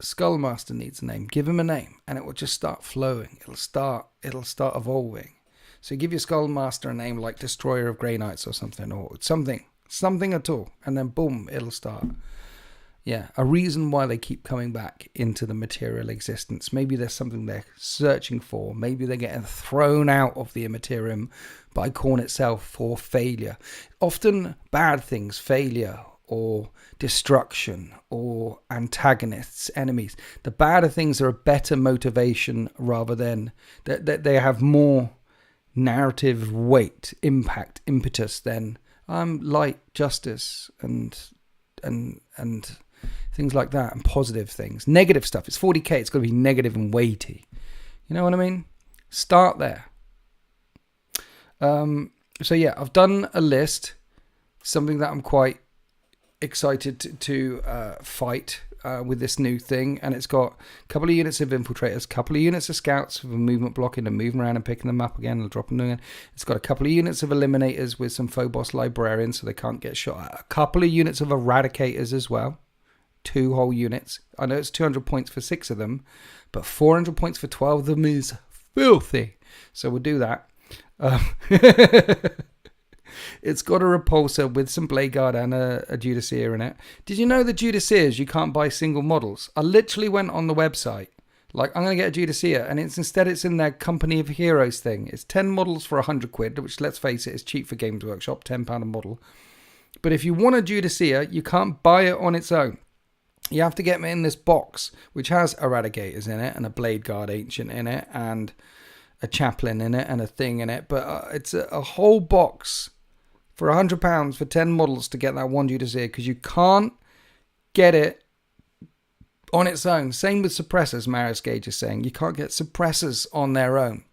Skullmaster needs a name. Give him a name, and it will just start flowing. It'll start evolving. So give your Skullmaster a name like Destroyer of Grey Knights or something, or something at all, and then boom, it'll start. Yeah, a reason why they keep coming back into the material existence. Maybe there's something they're searching for. Maybe they're getting thrown out of the Immaterium by Khorne itself for failure. Often bad things, failure or destruction or antagonists, enemies. The badder things are a better motivation rather than that they have more narrative weight, impact, impetus than light, justice and things like that, and positive things. Negative stuff. It's 40k. It's got to be negative and weighty. You know what I mean? Start there. So yeah, I've done a list. Something that I'm quite excited to fight with this new thing, and it's got a couple of units of infiltrators, a couple of units of scouts with a movement blocking and moving around and picking them up again and dropping them again. It's got a couple of units of eliminators with some Phobos librarians so they can't get shot at. A couple of units of eradicators as well. 2 whole units. I know it's 200 points for 6 of them, but 400 points for 12 of them is filthy. So we'll do that. It's got a repulsor with some blade guard and a Judiceer in it. Did you know the Judiceers you can't buy single models? I literally went on the website, like, I'm going to get a Judiceer, and it's in their Company of Heroes thing. It's 10 models for 100 quid, which, let's face it, is cheap for Games Workshop, £10 a model. But if you want a Judiceer, you can't buy it on its own. You have to get me in this box, which has Eradicators in it, and a Blade Guard Ancient in it, and a Chaplain in it, and a thing in it. But it's a whole box for £100 for 10 models to get that one Judiceer, because you can't get it on its own. Same with suppressors, Maris Gage is saying. You can't get suppressors on their own.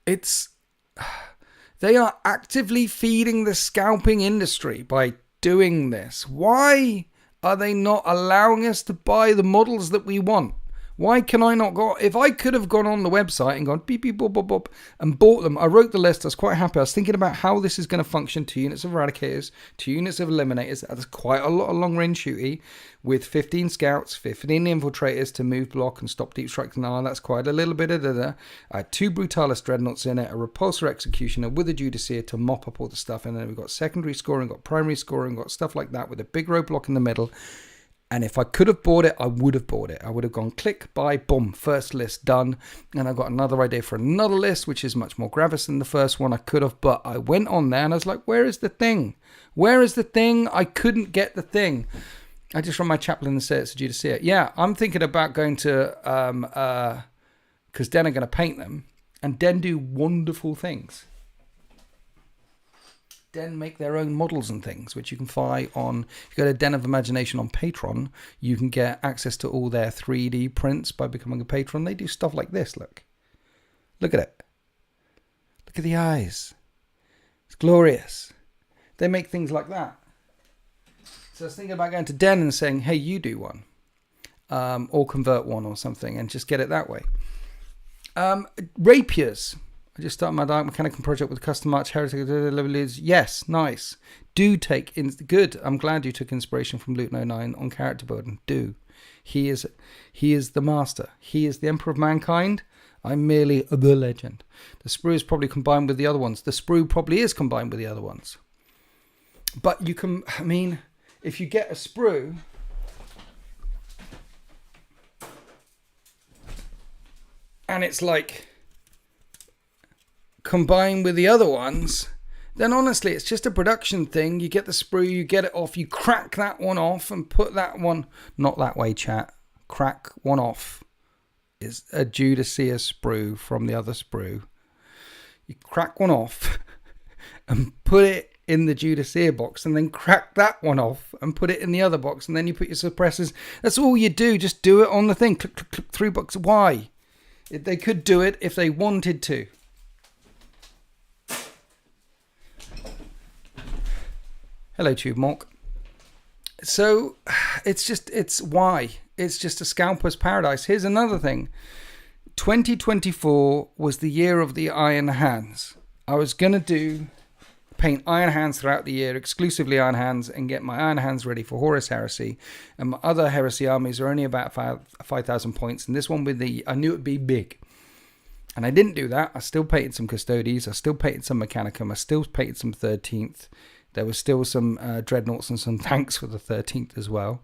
They are actively feeding the scalping industry by doing this. Why are they not allowing us to buy the models that we want? Why can I not go? If I could have gone on the website and gone beep, beep, boop, boop, boop, and bought them, I wrote the list. I was quite happy. I was thinking about how this is going to function. 2 units of Eradicators, 2 units of Eliminators. That's quite a lot of long-range shooty with 15 Scouts, 15 Infiltrators to move, block, and stop deep strikes. Now, that's quite a little bit of that. I had 2 Brutalis Dreadnoughts in it, a Repulsor Executioner with a Judiceer to mop up all the stuff. And then we've got secondary scoring, got primary scoring, got stuff like that with a big roadblock in the middle. And if I could have bought it, I would have bought it. I would have gone click, buy, boom, first list done. And I've got another idea for another list, which is much more gravis than the first one. I could have, but I went on there and I was like, where is the thing? Where is the thing? I couldn't get the thing. I just run my Chaplain and say it's a Judiceer. Yeah, I'm thinking about going to, because Den are going to paint them, and Den do wonderful things. Den make their own models and things, which you can buy on, if you go to Den of Imagination on Patreon, you can get access to all their 3D prints by becoming a patron. They do stuff like this, look at it. Look at the eyes. It's glorious. They make things like that. So I was thinking about going to Den and saying, hey, you do one. Or convert one or something and just get it that way. Rapiers. I just started my Dark Mechanical project with custom march Heresy. Yes, nice. Do take good. I'm glad you took inspiration from Luton09 on character building. Do. He is the master. He is the Emperor of Mankind. I'm merely the legend. The sprue is probably combined with the other ones. The sprue probably is combined with the other ones. But you can, I mean, if you get a sprue, and it's like combined with the other ones, then honestly, it's just a production thing. You get the sprue, you get it off, you crack that one off and put that one, not that way, chat. Crack one off is a Judasia sprue from the other sprue. You crack one off and put it in the Judasia box, and then crack that one off and put it in the other box, and then you put your suppressors. That's all you do. Just do it on the thing. Click, click, click, 3 bucks. Why? They could do it if they wanted to. Hello, Tube Monk. So it's why. It's just a scalper's paradise. Here's another thing. 2024 was the year of the Iron Hands. I was going to paint Iron Hands throughout the year, exclusively Iron Hands, and get my Iron Hands ready for Horus Heresy. And my other Heresy armies are only about 5,000 points. And this one I knew it'd be big. And I didn't do that. I still painted some Custodes. I still painted some Mechanicum. I still painted some 13th. There was still some Dreadnoughts and some tanks for the 13th as well.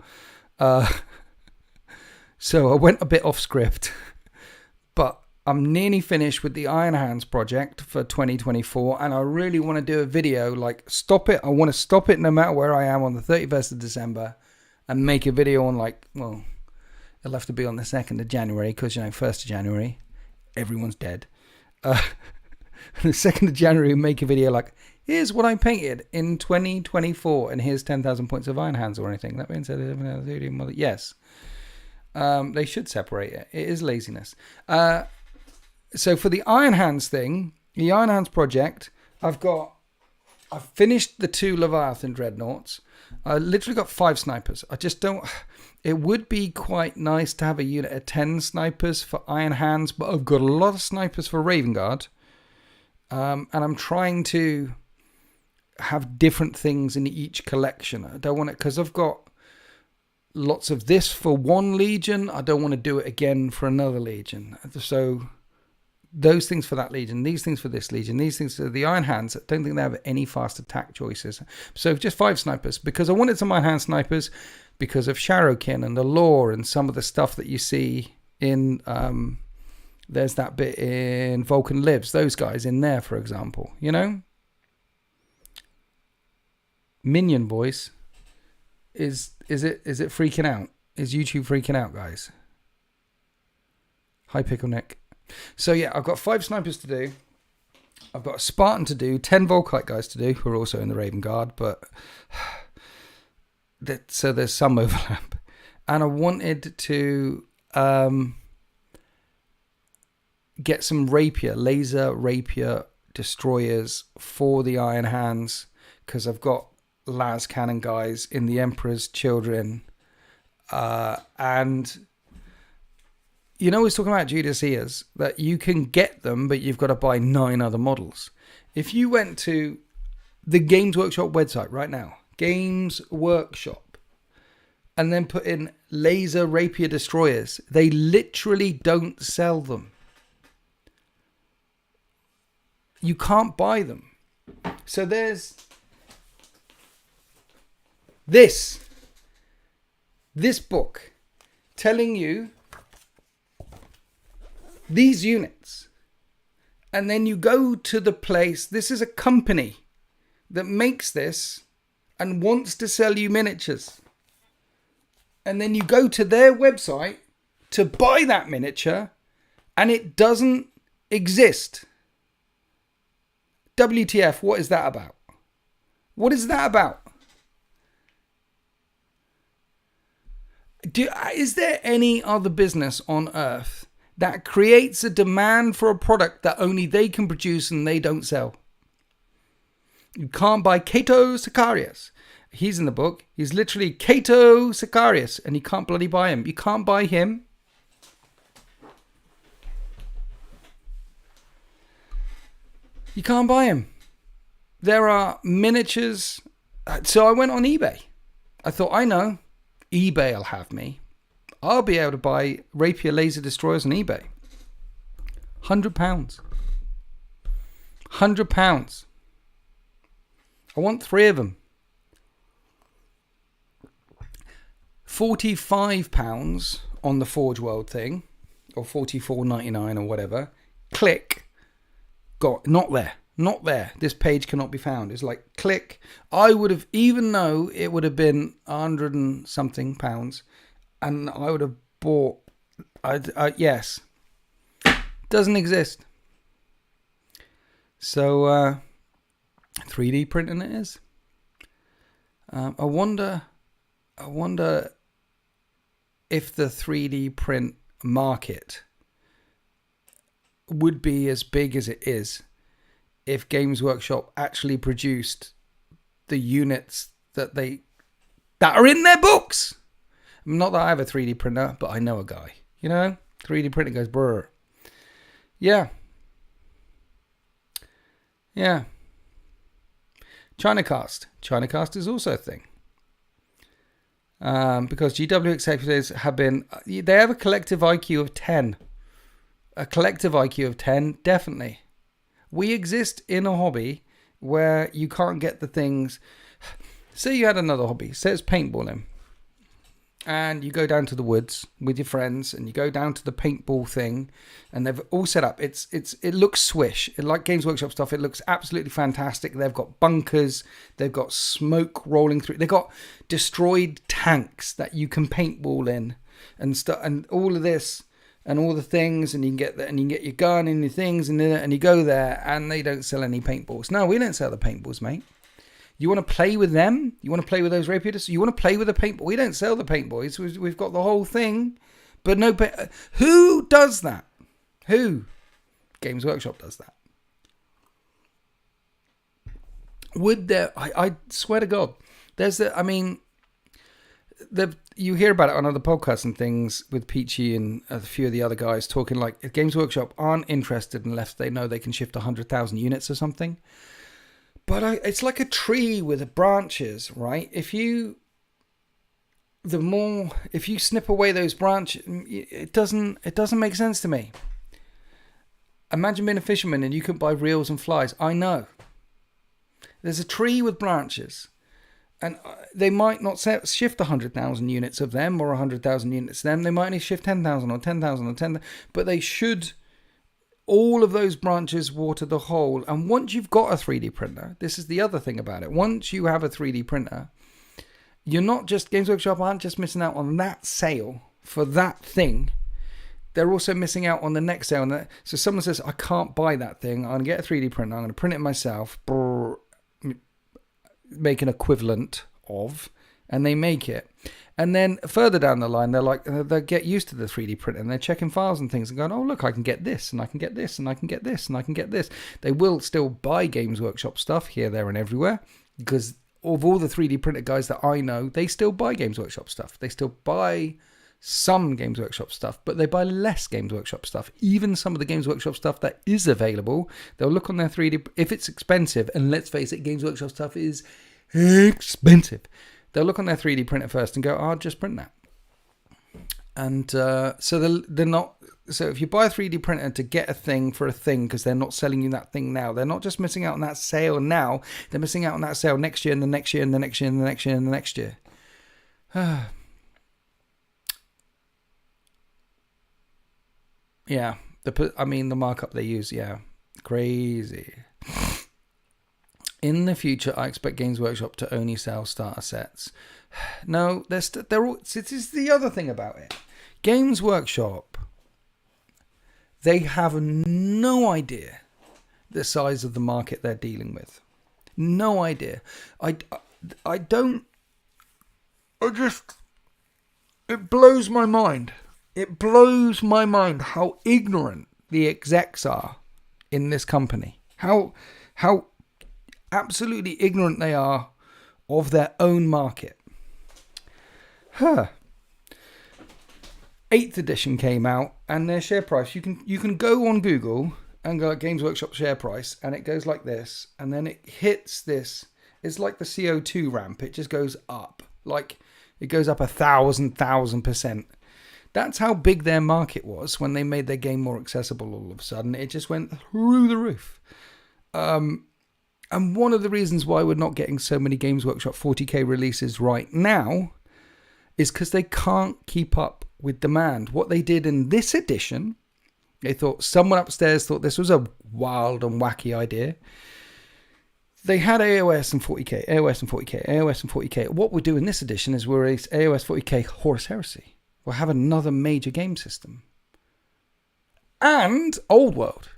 So I went a bit off script. But I'm nearly finished with the Iron Hands project for 2024. And I really want to do a video, like, stop it. I want to stop it no matter where I am on the 31st of December. And make a video on, like, well, it'll have to be on the 2nd of January. Because, 1st of January, everyone's dead. The 2nd of January, make a video like, here's what I painted in 2024, and here's 10,000 points of Iron Hands or anything. That being said, yes. They should separate it. It is laziness. So for the Iron Hands thing, the Iron Hands project, I've finished the 2 Leviathan Dreadnoughts. I literally got 5 snipers. I just don't... It would be quite nice to have a unit of 10 snipers for Iron Hands, but I've got a lot of snipers for Raven Guard. And I'm trying to have different things in each collection. I don't want it, because I've got lots of this for one legion. I don't want to do it again for another legion. So those things for that legion, these things for this legion, these things for the Iron Hands. I don't think they have any fast attack choices. So just 5 snipers, because I wanted some Iron Hand snipers because of Shadowkin and the lore and some of the stuff that you see in... there's that bit in Vulcan Lives. Those guys in there, for example. Minion voice. Is it freaking out? Is YouTube freaking out, guys? Hi, Pickle Nick. So yeah, I've got 5 snipers to do. I've got a Spartan to do, 10 Volkite guys to do, who are also in the Raven Guard, but so there's some overlap. And I wanted to get some laser rapier destroyers for the Iron Hands, because I've got las cannon guys in the Emperor's Children, and I was talking about Judicias, that you can get them, but you've got to buy 9 other models. If you went to the Games Workshop website right now, Games Workshop, and then put in laser rapier destroyers, they literally don't sell them. You can't buy them. So there's this book telling you these units. And then you go to the place. This is a company that makes this and wants to sell you miniatures. And then you go to their website to buy that miniature, and it doesn't exist. WTF, what is that about? What is that about? Is there any other business on earth that creates a demand for a product that only they can produce and they don't sell? You can't buy Cato Sicarius. He's in the book. He's literally Cato Sicarius, and you can't bloody buy him. You can't buy him. You can't buy him. There are miniatures. So I went on eBay. I thought, I know, eBay will have me. I'll be able to buy rapier laser destroyers on eBay. £100. £100. I want 3 of them. £45 on the Forge World thing. or $44.99 or whatever. Click. Got not there. Not there. This page cannot be found. It's like click. I would have, even though it would have been 100 and something pounds, and I would have bought. Yes, doesn't exist. So 3D printing it is. I wonder if the 3D print market would be as big as it is if Games Workshop actually produced the units that are in their books. Not that I have a 3D printer, but I know a guy. 3D printer goes brr. Yeah. Chinacast is also a thing. Because GW executives they have a collective IQ of 10. A collective IQ of 10, definitely. We exist in a hobby where you can't get the things. Say you had another hobby, say it's paintballing. And you go down to the woods with your friends and you go down to the paintball thing and they've all set up. It looks swish. Like Games Workshop stuff, it looks absolutely fantastic. They've got bunkers, they've got smoke rolling through. They've got destroyed tanks that you can paintball in and all of this and all the things, and you can get that, and you can get your gun and your things and you go there and they don't sell any paintballs. No, we don't sell the paintballs, mate. You want to play with them? You want to play with those rapiers? You want to play with the paintball? We don't sell the paintballs. We've got the whole thing. But no, who does that? Who? Games Workshop does that. Would there? I swear to God, you hear about it on other podcasts and things with Peachy and a few of the other guys talking like if Games Workshop aren't interested unless they know they can shift 100,000 units or something. But it's like a tree with branches, right? If you snip away those branches, it doesn't make sense to me. Imagine being a fisherman and you can buy reels and flies. I know. There's a tree with branches, and they might not shift 100,000 units of them or 100,000 units of them. They might only shift 10,000 or 10,000 or 10,000, but they should. All of those branches water the hole. And once you've got a 3D printer, this is the other thing about it. Once you have a 3D printer, Games Workshop aren't just missing out on that sale for that thing. They're also missing out on the next sale. So someone says, I can't buy that thing. I'm going to get a 3D printer. I'm going to print it myself. Make an equivalent of. And they make it. And then further down the line, they get used to the 3D printer and they're checking files and things and going, oh, look, I can get this and I can get this and I can get this and I can get this. They will still buy Games Workshop stuff here, there and everywhere because of all the 3D printer guys that I know, they still buy Games Workshop stuff. They still buy some Games Workshop stuff, but they buy less Games Workshop stuff. Even some of the Games Workshop stuff that is available, they'll look on their 3D. If it's expensive, and let's face it, Games Workshop stuff is expensive. They'll look on their 3D printer first and go, I'll just print that. And so they're not. So if you buy a 3D printer to get a thing for a thing because they're not selling you that thing now, they're not just missing out on that sale now. They're missing out on that sale next year and the next year and the next year and the next year and the next year. Yeah. The markup they use, yeah. Crazy. In the future, I expect Games Workshop to only sell starter sets. No, they're all. This is the other thing about it. Games Workshop, they have no idea the size of the market they're dealing with. No idea. It blows my mind. It blows my mind how ignorant the execs are in this company. How absolutely ignorant they are of their own market. 8th edition came out and their share price, you can go on Google and go at Games Workshop share price and it goes like this and then it hits this. It's like the CO2 ramp. It just goes up. Like it goes up 1,000%. That's how big their market was when they made their game more accessible all of a sudden. It just went through the roof. And one of the reasons why we're not getting so many Games Workshop 40k releases right now is because they can't keep up with demand. What they did in this edition, they thought someone upstairs thought this was a wild and wacky idea. They had AOS and 40k, AOS and 40k, AOS and 40k. What we'll do in this edition is we'll release AOS 40k Horus Heresy. We'll have another major game system. And Old World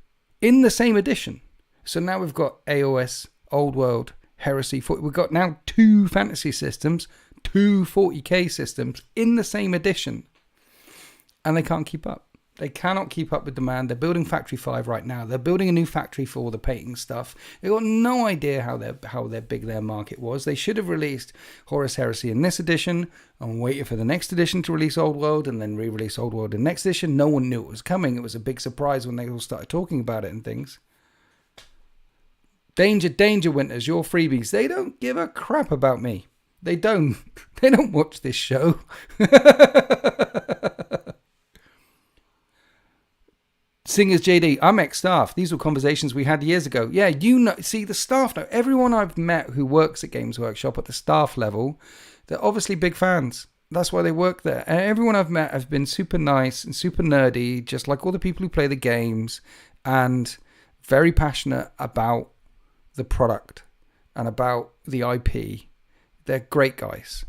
in the same edition. So now we've got AOS, Old World, Heresy. We've got now 2 fantasy systems, 2 40k systems in the same edition. And they can't keep up. They cannot keep up with demand. They're building Factory 5 right now. They're building a new factory for all the painting stuff. They've got no idea how big their market was. They should have released Horus Heresy in this edition and waited for the next edition to release Old World and then re-release Old World in the next edition. No one knew it was coming. It was a big surprise when they all started talking about it and things. Danger, danger, Winters, your freebies. They don't give a crap about me. They don't. They don't watch this show. Singers JD, I'm ex-staff. These were conversations we had years ago. Yeah, you know, see, the staff know. Everyone I've met who works at Games Workshop at the staff level, they're obviously big fans. That's why they work there. And everyone I've met has been super nice and super nerdy, just like all the people who play the games, and very passionate about the product and about the IP. They're great guys.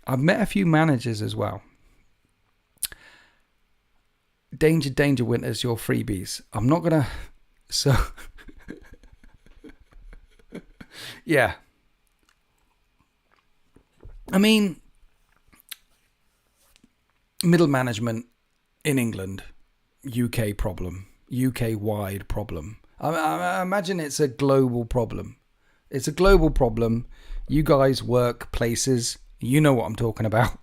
I've met a few managers as well. Danger, danger, Winters, your freebies. I'm not going to... So... yeah. I mean... Middle management in England. UK problem. UK-wide problem. I imagine it's a global problem. It's a global problem. You guys work places. You know what I'm talking about.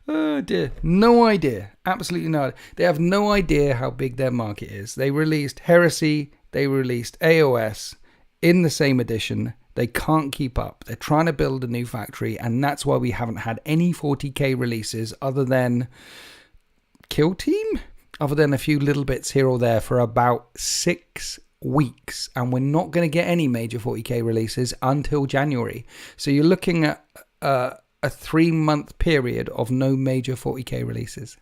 Oh dear, no idea. Absolutely no. They have no idea how big their market is. They released Heresy, they released AOS in the same edition. They can't keep up. They're trying to build a new factory, and that's why we haven't had any 40k releases other than Kill Team, other than a few little bits here or there for about 6 weeks, and we're not going to get any major 40k releases until January. So you're looking at a 3-month period of no major 40k releases.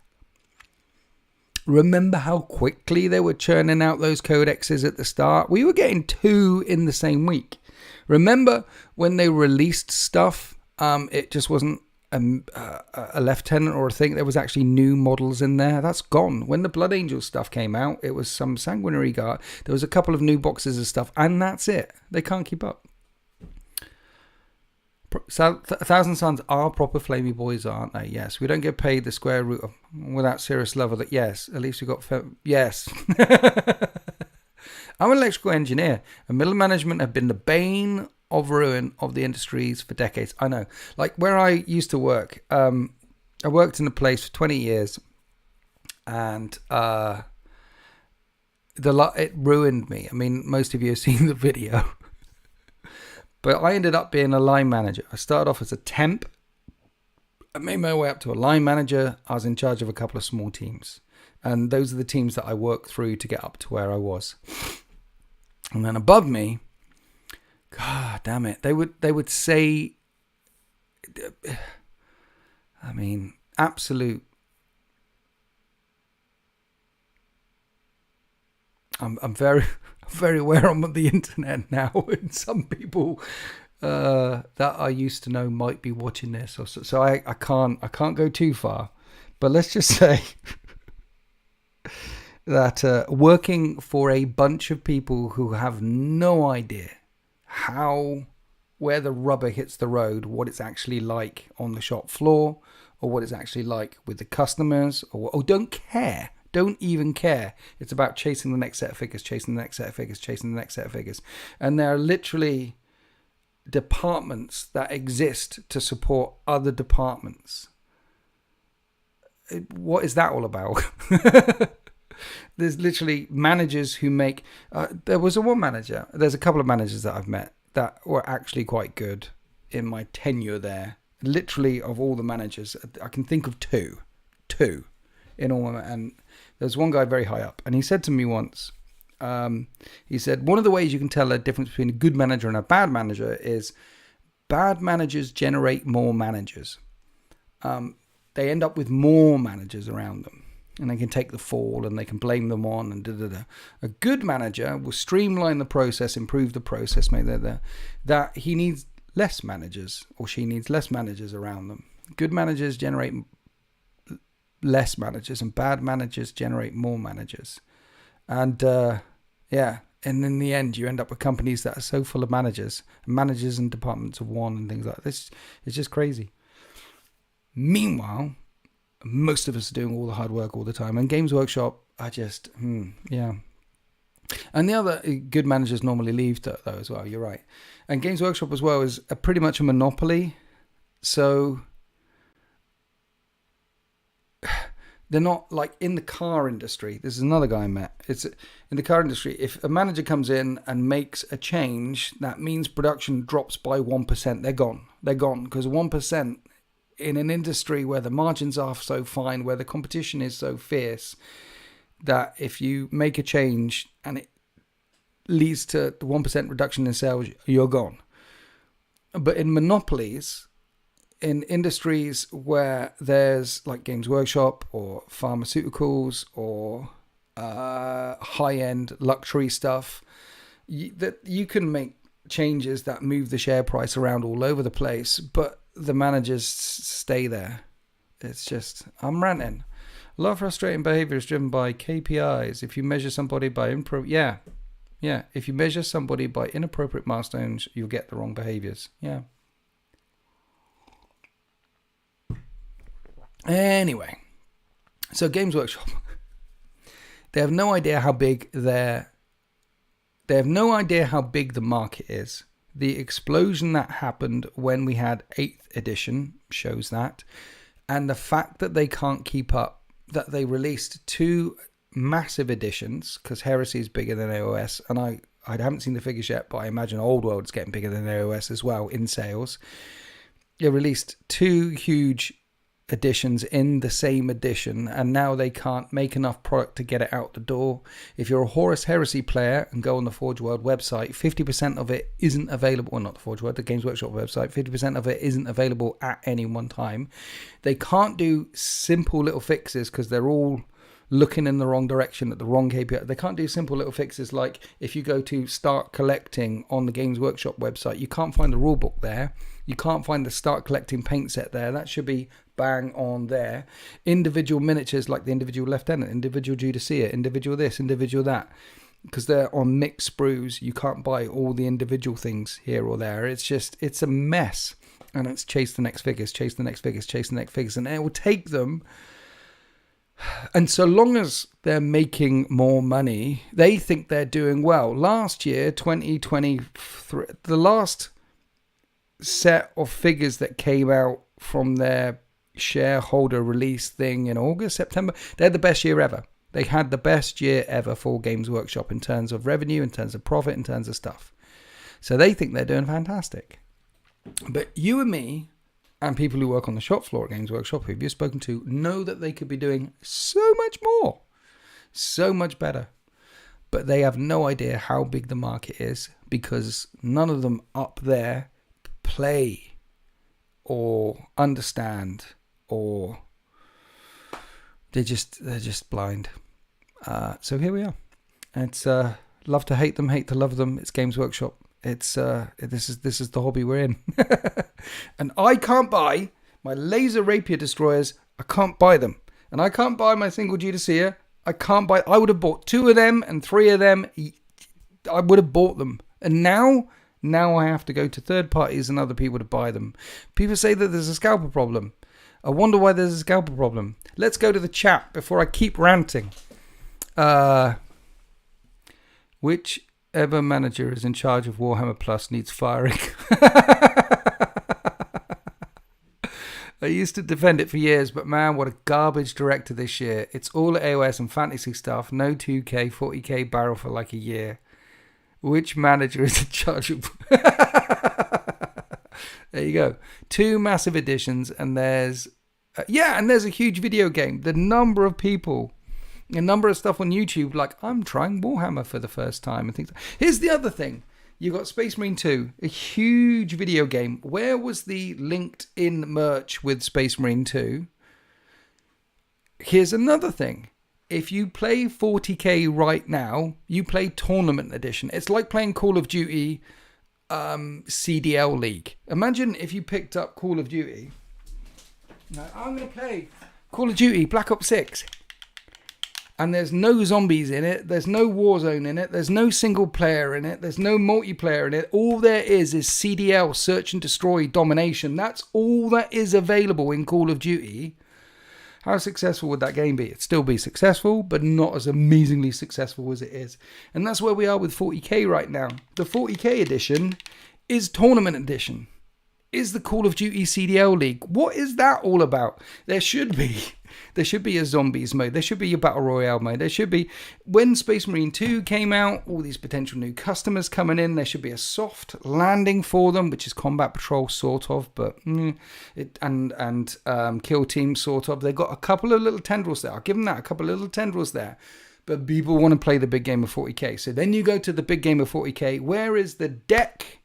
Remember how quickly they were churning out those codexes at the start? We were getting 2 in the same week. Remember when they released stuff, it just wasn't a lieutenant or a thing. There was actually new models in there. That's gone. When the Blood Angel stuff came out, it was some sanguinary guard. There was a couple of new boxes of stuff, and that's it. They can't keep up. So, 1,000 Suns are proper flamey boys, aren't they? Yes. We don't get paid the square root of without serious love of that. Yes. At least we got... yes. I'm an electrical engineer, and middle management have been the bane of ruin of the industries for decades. I know. Like where I used to work, I worked in a place for 20 years, and it ruined me. I mean, most of you have seen the video. But I ended up being a line manager. I started off as a temp. I made my way up to a line manager. I was in charge of a couple of small teams. And those are the teams that I worked through to get up to where I was. And then above me, God damn it, they would say, I mean, absolute. I'm very aware I'm on the internet now, and some people that I used to know might be watching this, so I can't go too far. But let's just say that working for a bunch of people who have no idea where the rubber hits the road, what it's actually like on the shop floor, or what it's actually like with the customers, or don't even care. It's about chasing the next set of figures, chasing the next set of figures, chasing the next set of figures. And there are literally departments that exist to support other departments. What is that all about? There's literally managers who make... there was one manager. There's a couple of managers that I've met that were actually quite good in my tenure there. Literally, of all the managers, I can think of two in all. And there's one guy very high up, and he said to me once, he said, one of the ways you can tell a difference between a good manager and a bad manager is bad managers generate more managers. They end up with more managers around them, and they can take the fall and they can blame them on and da-da-da. A good manager will streamline the process, improve the process, make that he needs less managers, or she needs less managers around them. Good managers generate less managers, and bad managers generate more managers. And and in the end, you end up with companies that are so full of managers and departments of one and things like this. It's just crazy. Meanwhile, most of us are doing all the hard work all the time. And Games Workshop are just, And the other good managers normally leave though as well. You're right. And Games Workshop as well is pretty much a monopoly. So they're not like in the car industry. This is another guy I met. It's in the car industry. If a manager comes in and makes a change, that means production drops by 1%. They're gone. They're gone because 1% in an industry where the margins are so fine, where the competition is so fierce, that if you make a change and it leads to the 1% reduction in sales, you're gone. But in monopolies, in industries where there's like Games Workshop or pharmaceuticals or high-end luxury stuff, that you can make changes that move the share price around all over the place, but the managers stay there. It's just, I'm ranting. A lot of frustrating behavior is driven by KPIs. If you measure somebody by if you measure somebody by inappropriate milestones, you'll get the wrong behaviors. Yeah. Anyway, so Games Workshop, they have no idea how big the market is. The explosion that happened when we had 8th edition shows that, and the fact that they can't keep up, that they released 2 massive editions, because Heresy is bigger than AOS, and I haven't seen the figures yet, but I imagine Old World is getting bigger than AOS as well in sales. They released 2 huge editions in the same edition, and now they can't make enough product to get it out the door. If you're a Horus Heresy player and go on the Forge World website, 50% of it isn't available, well, not the Forge World, the Games Workshop website, 50% of it isn't available at any one time. They can't do simple little fixes because they're all looking in the wrong direction at the wrong KPI. They can't do simple little fixes like if you go to start collecting on the Games Workshop website, you can't find the rulebook there. You can't find the start collecting paint set there. That should be bang on there. Individual miniatures like the individual lieutenant, individual Judicia, individual this, individual that. Because they're on mixed sprues, you can't buy all the individual things here or there. It's a mess. And it's chase the next figures, chase the next figures, chase the next figures. And it will take them. And so long as they're making more money, they think they're doing well. Last year, 2023, the last set of figures that came out from their shareholder release thing in August, September, they had the best year ever. They had the best year ever for Games Workshop in terms of revenue, in terms of profit, in terms of stuff. So they think they're doing fantastic. But you and me and people who work on the shop floor at Games Workshop, who you've spoken to, know that they could be doing so much more, so much better. But they have no idea how big the market is because none of them up there play or understand, or they're just blind. So here we are. It's love to hate them, hate to love them. It's Games Workshop. It's this is the hobby we're in. And I can't buy my laser rapier destroyers. I can't buy them. And I can't buy my single Judicia. I would have bought 2 of them and 3 of them. I would have bought them. And now I have to go to third parties and other people to buy them. People say that there's a scalper problem. I wonder why there's a scalper problem. Let's go to the chat before I keep ranting. Whichever manager is in charge of Warhammer Plus needs firing. I used to defend it for years, but man, what a garbage director this year. It's all AOS and fantasy stuff. No 2K, 40k barrel for like a year. Which manager is in charge of... There you go. 2 massive editions, and there's... and there's a huge video game. The number of people... A number of stuff on YouTube, like, I'm trying Warhammer for the first time and things. Here's the other thing. You got Space Marine 2, a huge video game. Where was the linked in merch with Space Marine 2? Here's another thing. If you play 40k right now, you play Tournament Edition. It's like playing Call of Duty CDL League. Imagine if you picked up Call of Duty. Now, I'm going to play Call of Duty Black Ops 6. And there's no zombies in it. There's no Warzone in it. There's no single player in it. There's no multiplayer in it. All there is CDL, Search and Destroy, Domination. That's all that is available in Call of Duty. How successful would that game be? It'd still be successful, but not as amazingly successful as it is. And that's where we are with 40k right now. The 40k edition is Tournament Edition. Is the Call of Duty CDL League. What is that all about? There should be a zombies mode. There should be a battle royale mode. There should be, when Space Marine 2 came out, all these potential new customers coming in, there should be a soft landing for them, which is combat patrol sort of, but kill team sort of. They've got a couple of little tendrils there. I'll give them that, a couple of little tendrils there. But people want to play the big game of 40k. So then you go to the big game of 40k. Where is the deck?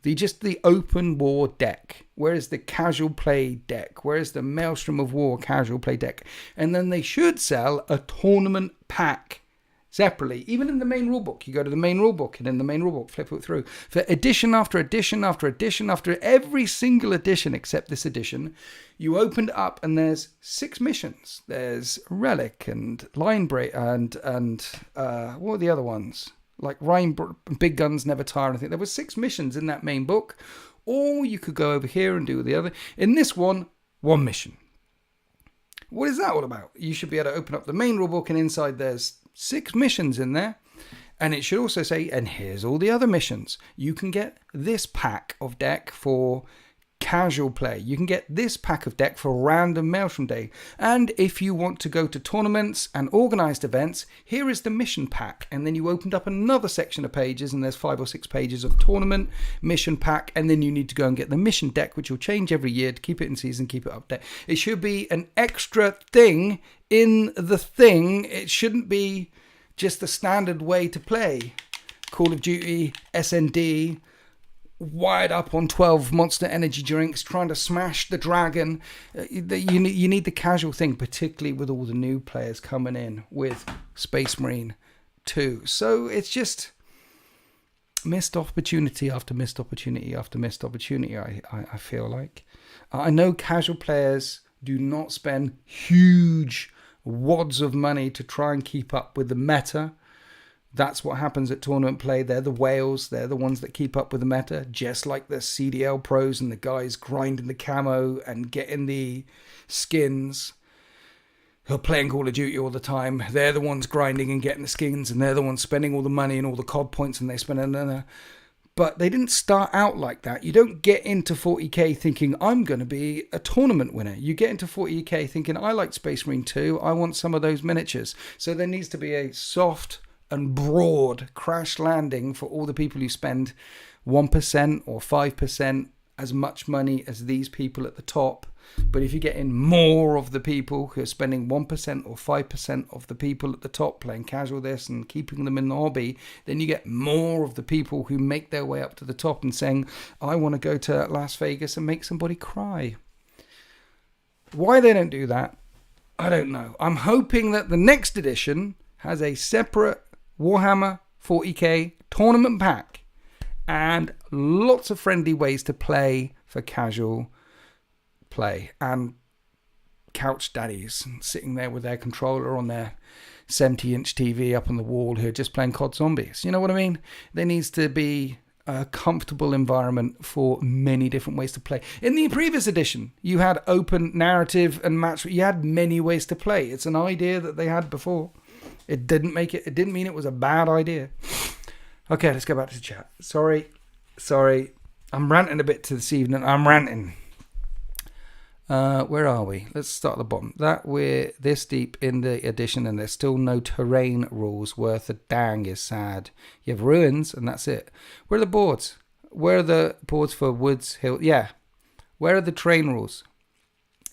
The open war deck. Where is the casual play deck? Where is the Maelstrom of War casual play deck? And then they should sell a tournament pack separately. Even in the main rulebook. You go to the main rulebook, and in the main rulebook, flip it through. For edition after edition after edition after every single edition except this edition, you opened up and there's 6 missions. There's Relic and Line Break and what are the other ones? Like Rhine, Big Guns Never Tire, I think there were 6 missions in that main book. Or you could go over here and do the other. In this one mission. What is that all about? You should be able to open up the main rulebook, and inside there's 6 missions in there. And it should also say, and here's all the other missions. You can get this pack of deck for casual play. You can get this pack of deck for random Maelstrom Day. And if you want to go to tournaments and organized events, here is the mission pack. And then you opened up another section of pages, and there's 5 or 6 pages of tournament mission pack. And then you need to go and get the mission deck, which will change every year to keep it in season, keep it update. It should be an extra thing in the thing. It shouldn't be just the standard way to play Call of Duty, SND, wired up on 12 Monster Energy drinks, trying to smash the dragon. You need the casual thing, particularly with all the new players coming in with Space Marine 2. So it's just missed opportunity after missed opportunity after missed opportunity, I feel like. I know casual players do not spend huge wads of money to try and keep up with the meta. That's what happens at tournament play. They're the whales. They're the ones that keep up with the meta, just like the CDL pros and the guys grinding the camo and getting the skins who are playing Call of Duty all the time. They're the ones grinding and getting the skins, and they're the ones spending all the money and all the COD points, and they spend another. But they didn't start out like that. You don't get into 40k thinking, I'm going to be a tournament winner. You get into 40k thinking, I like Space Marine 2. I want some of those miniatures. So there needs to be a soft and broad crash landing for all the people who spend 1% or 5% as much money as these people at the top. But if you get in more of the people who are spending 1% or 5% of the people at the top playing casual this and keeping them in the hobby, then you get more of the people who make their way up to the top and saying, I want to go to Las Vegas and make somebody cry. Why they don't do that, I don't know. I'm hoping that the next edition has a separate Warhammer 40k tournament pack and lots of friendly ways to play for casual play, and couch daddies sitting there with their controller on their 70-inch TV up on the wall who are just playing COD Zombies. You know what I mean? There needs to be a comfortable environment for many different ways to play. In the previous edition, you had open narrative and match. You had many ways to play. It's an idea that they had before. It didn't mean it was a bad idea. Okay, let's go back to the chat. Sorry. I'm ranting a bit this evening. I'm ranting. Where are we? Let's start at the bottom. That we're this deep in the edition and there's still no terrain rules worth a dang is sad. You have ruins and that's it. Where are the boards? Where are the boards for Woods Hill? Yeah. Where are the terrain rules?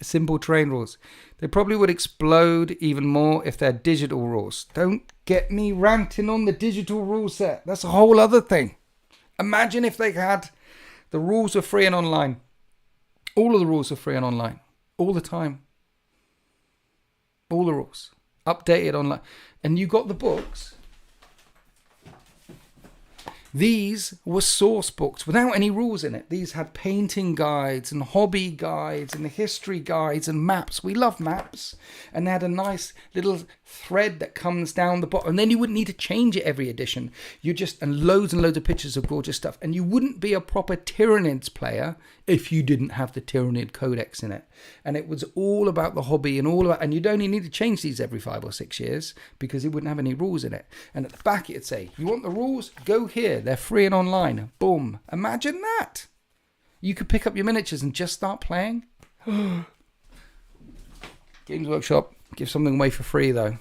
Simple terrain rules. They probably would explode even more if they're digital rules. Don't get me ranting on the digital rule set. That's a whole other thing. Imagine if they had the rules are free and online. All of the rules are free and online. All the time. All the rules. Updated online. And you got the books. These were source books without any rules in it. These had painting guides and hobby guides and history guides and maps. We love maps. And they had a nice little thread that comes down the bottom. And then you wouldn't need to change it every edition. And loads of pictures of gorgeous stuff. And you wouldn't be a proper Tyranids player if you didn't have the Tyranid Codex in it. And it was all about the hobby and you'd only need to change these every 5 or 6 years because it wouldn't have any rules in it. And at the back it'd say, you want the rules? Go here. They're free and online. Boom. Imagine that. You could pick up your miniatures and just start playing. Games Workshop, give something away for free though.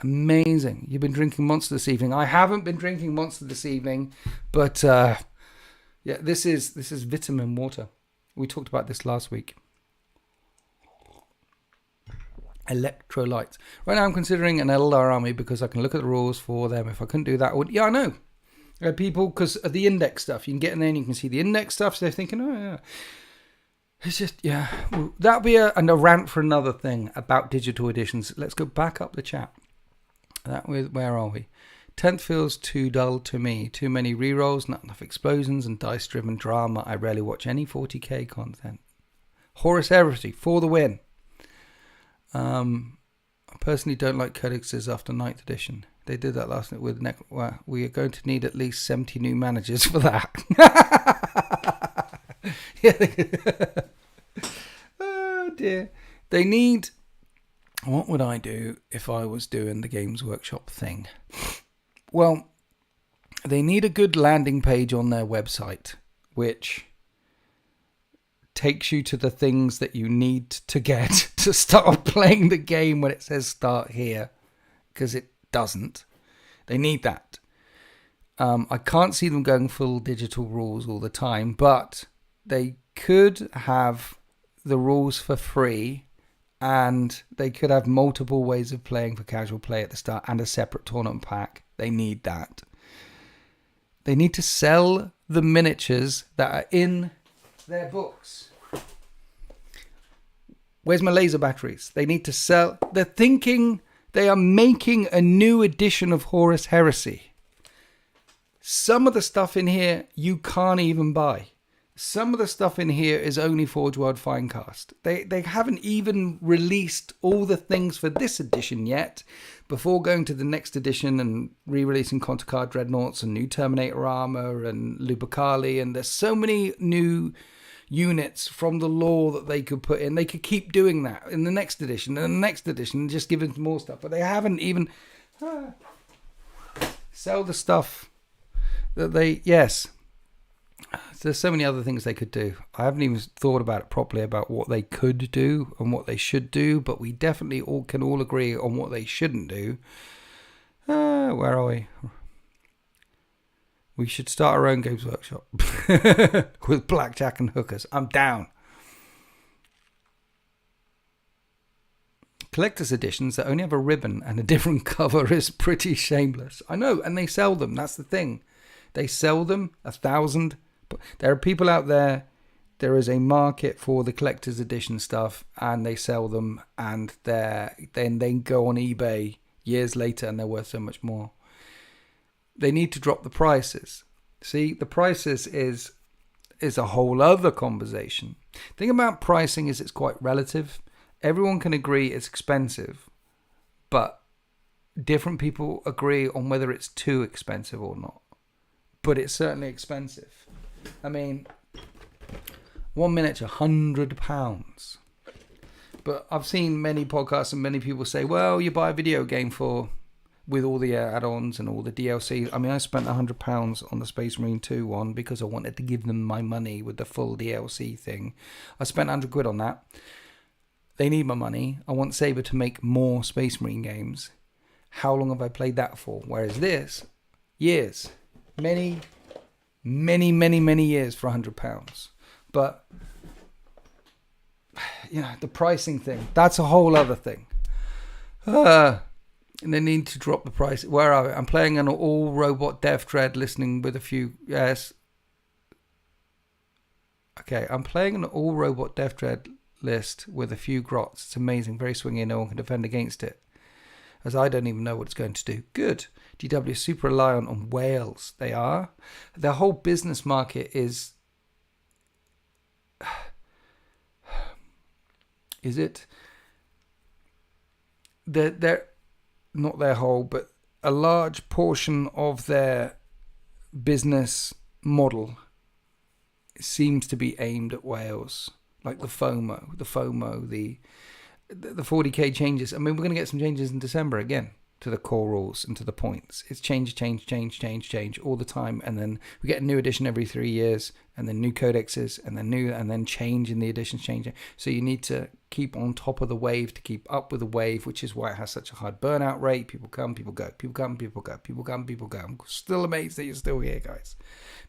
Amazing. You've been drinking Monster this evening. I haven't been drinking Monster this evening, but yeah, this is vitamin water. We talked about this last week. Electrolytes. Right now I'm considering an Eldar army because I can look at the rules for them. If I couldn't do that, yeah, I know. People, because of the index stuff, you can get in there and you can see the index stuff, so they're thinking, oh yeah. It's just, yeah. Well, that'll be a rant for another thing about digital editions. Let's go back up the chat. Where are we? 10th feels too dull to me. Too many rerolls, not enough explosions, and dice-driven drama. I rarely watch any 40k content. Horus Heresy, for the win. I personally don't like codexes after 9th edition. They did that last night with well, we are going to need at least 70 new managers for that. Oh dear. They need... What would I do if I was doing the Games Workshop thing? Well, they need a good landing page on their website, which takes you to the things that you need to get to start playing the game when it says start here, because it doesn't. They need that. I can't see them going full digital rules all the time, but they could have the rules for free, and they could have multiple ways of playing for casual play at the start and a separate tournament pack. They need that. They need to sell the miniatures that are in their books. Where's my laser batteries? They need to sell. They're thinking they are making a new edition of Horus Heresy. Some of the stuff in here you can't even buy. Some of the stuff in here is only Forge World Finecast. They haven't even released all the things for this edition yet before going to the next edition and re-releasing Contakar Dreadnoughts and new Terminator armor and Lubakali. And there's so many new units from the lore that they could put in. They could keep doing that in the next edition and the next edition and just give it more stuff. But they haven't even sell the stuff that they... Yes. There's so many other things they could do. I haven't even thought about it properly about what they could do and what they should do, but we definitely can all agree on what they shouldn't do. Where are we? We should start our own Games Workshop with blackjack and hookers. I'm down. Collector's editions that only have a ribbon and a different cover is pretty shameless. I know, and they sell them. That's the thing. They sell them 1,000. There are people out there. There is a market for the collector's edition stuff, and they sell them, and then they go on eBay years later, and they're worth so much more. They need to drop the prices. See, the prices is a whole other conversation. The thing about pricing is it's quite relative. Everyone can agree it's expensive, but different people agree on whether it's too expensive or not. But it's certainly expensive. I mean, one miniature, £100. But I've seen many podcasts and many people say, well, you buy a video game with all the add-ons and all the DLC. I mean, I spent £100 on the Space Marine 2 one because I wanted to give them my money with the full DLC thing. I spent £100 on that. They need my money. I want Saber to make more Space Marine games. How long have I played that for? Whereas this, years. Many years for £100. But, you know, the pricing thing, that's a whole other thing. And they need to drop the price. Where are we? I'm playing an all-robot Death Dread, listening with a few... Yes, Okay, I'm playing an all-robot Death Dread list with a few grots. It's amazing, very swingy, and no one can defend against it, as I don't even know what it's going to do. Good. GW is super reliant on whales. They are. Their whole business market is... Is it? They're not their whole, but a large portion of their business model seems to be aimed at whales, like the FOMO, the 40k changes. I mean, we're going to get some changes in December again to the core rules and to the points. It's change all the time, and then we get a new edition every 3 years, and then new codexes, and then change in the editions changing. So you need to keep on top of the wave to keep up with the wave, which is why it has such a high burnout rate. People come, people go. People come, people go. People come, people go. I'm still amazed that you're still here, guys.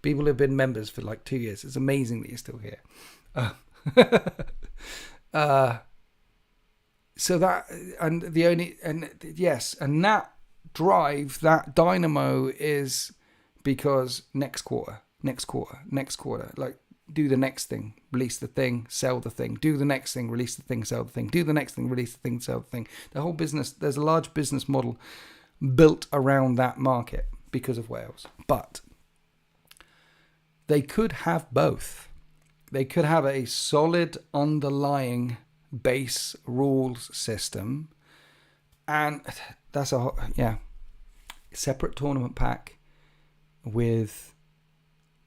People have been members for like 2 years. It's amazing that you're still here. So that, and the only, and yes, and that drive, that dynamo is because next quarter, like do the next thing, release the thing, sell the thing, do the next thing, release the thing, sell the thing, do the next thing, release the thing, sell the thing. The whole business, there's a large business model built around that market because of Wales. But they could have both. They could have a solid underlying base rules system, and that's a separate tournament pack with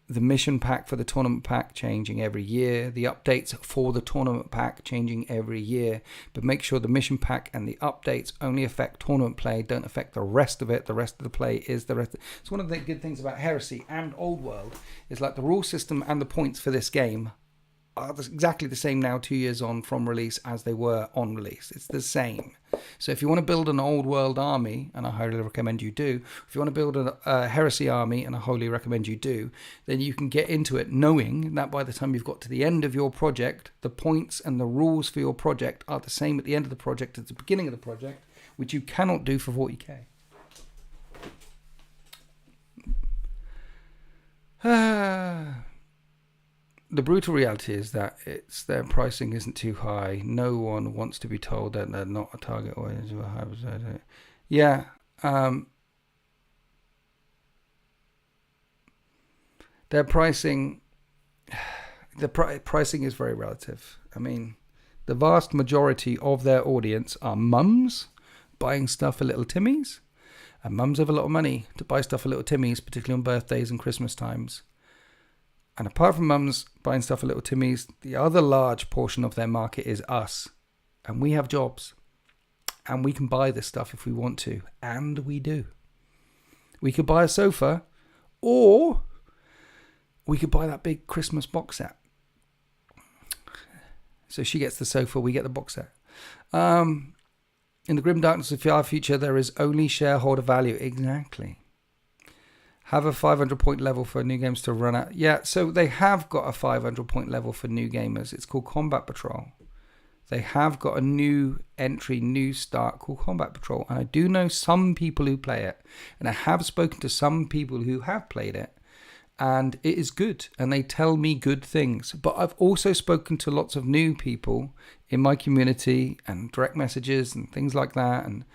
the mission pack for the tournament pack changing every year, the updates for the tournament pack changing every year, but make sure the mission pack and the updates only affect tournament play, don't affect the rest of it. The rest of the play is the rest. It's one of the good things about Heresy and Old World is like the rule system and the points for this game are exactly the same now 2 years on from release as they were on release. It's the same. So if you want to build an old world army, and I highly recommend you do, if you want to build a heresy army, and I highly recommend you do, then you can get into it knowing that by the time you've got to the end of your project, the points and the rules for your project are the same at the end of the project as the beginning of the project, which you cannot do for 40k. The brutal reality is that their pricing isn't too high. No one wants to be told that they're not a target audience of a high percentage. Yeah. Their pricing, pricing is very relative. I mean, the vast majority of their audience are mums buying stuff for little Timmies, and mums have a lot of money to buy stuff for little Timmies, particularly on birthdays and Christmas times. And apart from mums buying stuff for little Timmies, the other large portion of their market is us. And we have jobs. And we can buy this stuff if we want to. And we do. We could buy a sofa, or we could buy that big Christmas box set. So she gets the sofa, we get the box set. In the grim darkness of our future, there is only shareholder value. Exactly. Have a 500-point level for new games to run at. Yeah, so they have got a 500-point level for new gamers. It's called Combat Patrol. They have got a new entry, new start called Combat Patrol. And I do know some people who play it. And I have spoken to some people who have played it. And it is good. And they tell me good things. But I've also spoken to lots of new people in my community and direct messages and things like that. And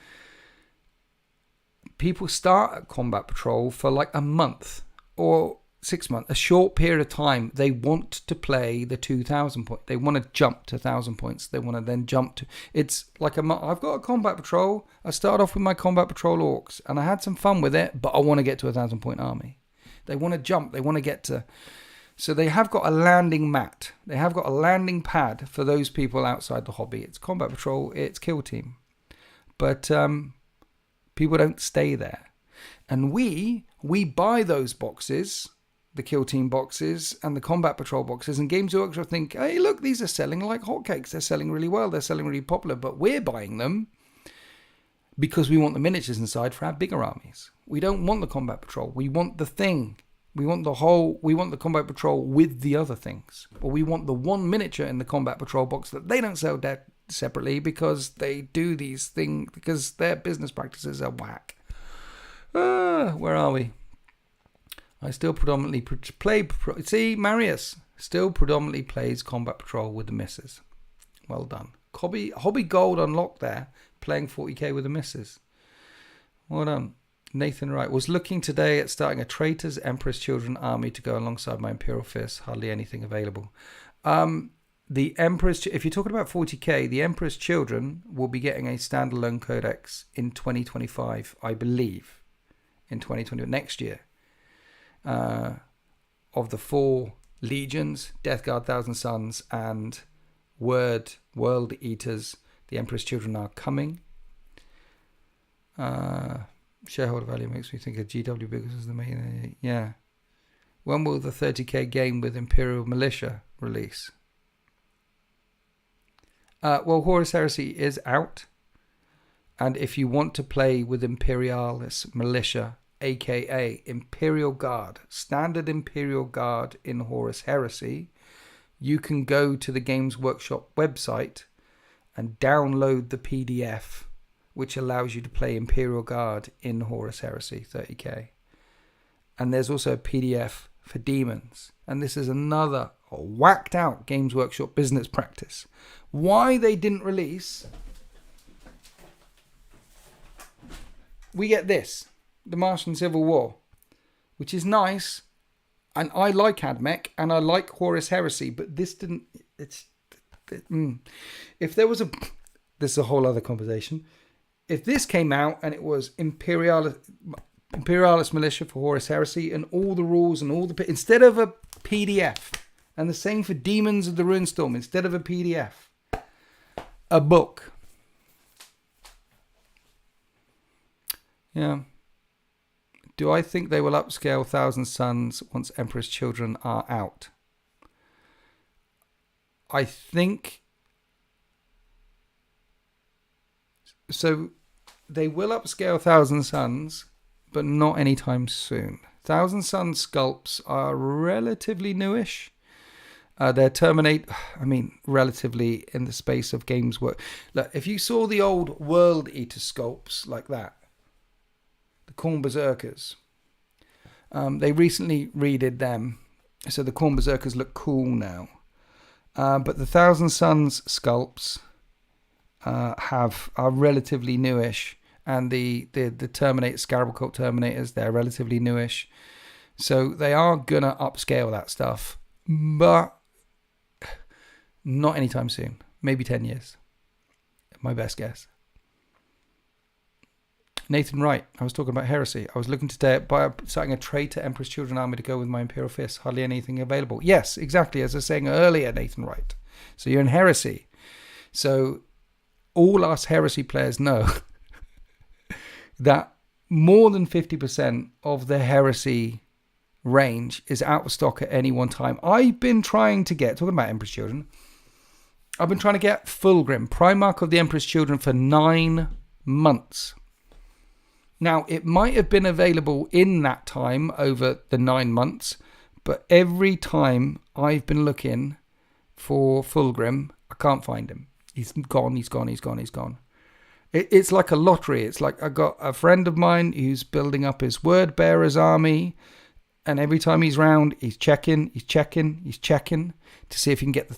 people start at Combat Patrol for like a month or 6 months, a short period of time. They want to play the 2,000 point. They want to jump to 1,000 points. They want to then jump to. It's like I've got a Combat Patrol. I started off with my Combat Patrol orcs, and I had some fun with it. But I want to get to a 1,000 point army. They want to jump. They want to get to. So they have got a landing mat. They have got a landing pad for those people outside the hobby. It's Combat Patrol. It's Kill Team, but people don't stay there. And we buy those boxes, the Kill Team boxes and the Combat Patrol boxes, and Games Workshop think, hey, look, these are selling like hotcakes. They're selling really well. They're selling really popular. But we're buying them because we want the miniatures inside for our bigger armies. We don't want the Combat Patrol. We want the thing. We want the Combat Patrol with the other things. Or we want the one miniature in the Combat Patrol box that they don't sell separately because they do these things, because their business practices are whack. Where are we? I still predominantly play. See, Marius still predominantly plays Combat Patrol with the misses. Well done. Hobby Gold unlocked there, playing 40k with the misses. Well done. Nathan Wright was looking today at starting a Traitors Emperor's Children army to go alongside my Imperial Fist. Hardly anything available. The Emperor's, if you're talking about 40k, the Emperor's Children will be getting a standalone codex in 2025, I believe, in 2020 next year. Of the 4 legions, Death Guard, Thousand Sons, and World Eaters, the Emperor's Children are coming. Shareholder value makes me think of GW because it's the main. Yeah. When will the 30k game with Imperial Militia release? Well, Horus Heresy is out. And if you want to play with Imperialis Militia, aka Imperial Guard, standard Imperial Guard in Horus Heresy, you can go to the Games Workshop website and download the PDF, which allows you to play Imperial Guard in Horus Heresy 30k. And there's also a PDF for Demons. And this is another whacked out Games Workshop business practice. Why they didn't release... We get this, the Martian Civil War, which is nice. And I like AdMech and I like Horus Heresy, but this didn't... If there was a... This is a whole other conversation. If this came out and it was Imperialis Militia for Horus Heresy and all the rules and all the... Instead of a PDF, and the same for Demons of the Ruinstorm, instead of a PDF, a book. Yeah. Do I think they will upscale Thousand Sons once Emperor's Children are out? I think... So... They will upscale Thousand Sons, but not anytime soon. Thousand Sons sculpts are relatively newish. They're relatively in the space of Games Work. Look, if you saw the old World Eater sculpts like that, the Khorne Berserkers, they recently redid them, so the Khorne Berserkers look cool now. But the Thousand Sons sculpts are relatively newish. And the Terminator, Scarab Cult Terminators, they're relatively newish. So they are going to upscale that stuff. But not anytime soon. Maybe 10 years. My best guess. Nathan Wright. I was talking about Heresy. I was looking today at starting a Traitor Emperor's Children army to go with my Imperial Fist. Hardly anything available. Yes, exactly. As I was saying earlier, Nathan Wright. So you're in Heresy. So all us Heresy players know... that more than 50% of the Heresy range is out of stock at any one time. I've been trying to get, talking about Emperor's Children, I've been trying to get Fulgrim, Primarch of the Emperor's Children, for 9 months. Now, it might have been available in that time over the 9 months, but every time I've been looking for Fulgrim, I can't find him. He's gone. It's like a lottery. It's like I got a friend of mine who's building up his Word Bearers army, and every time he's round, he's checking to see if he can get the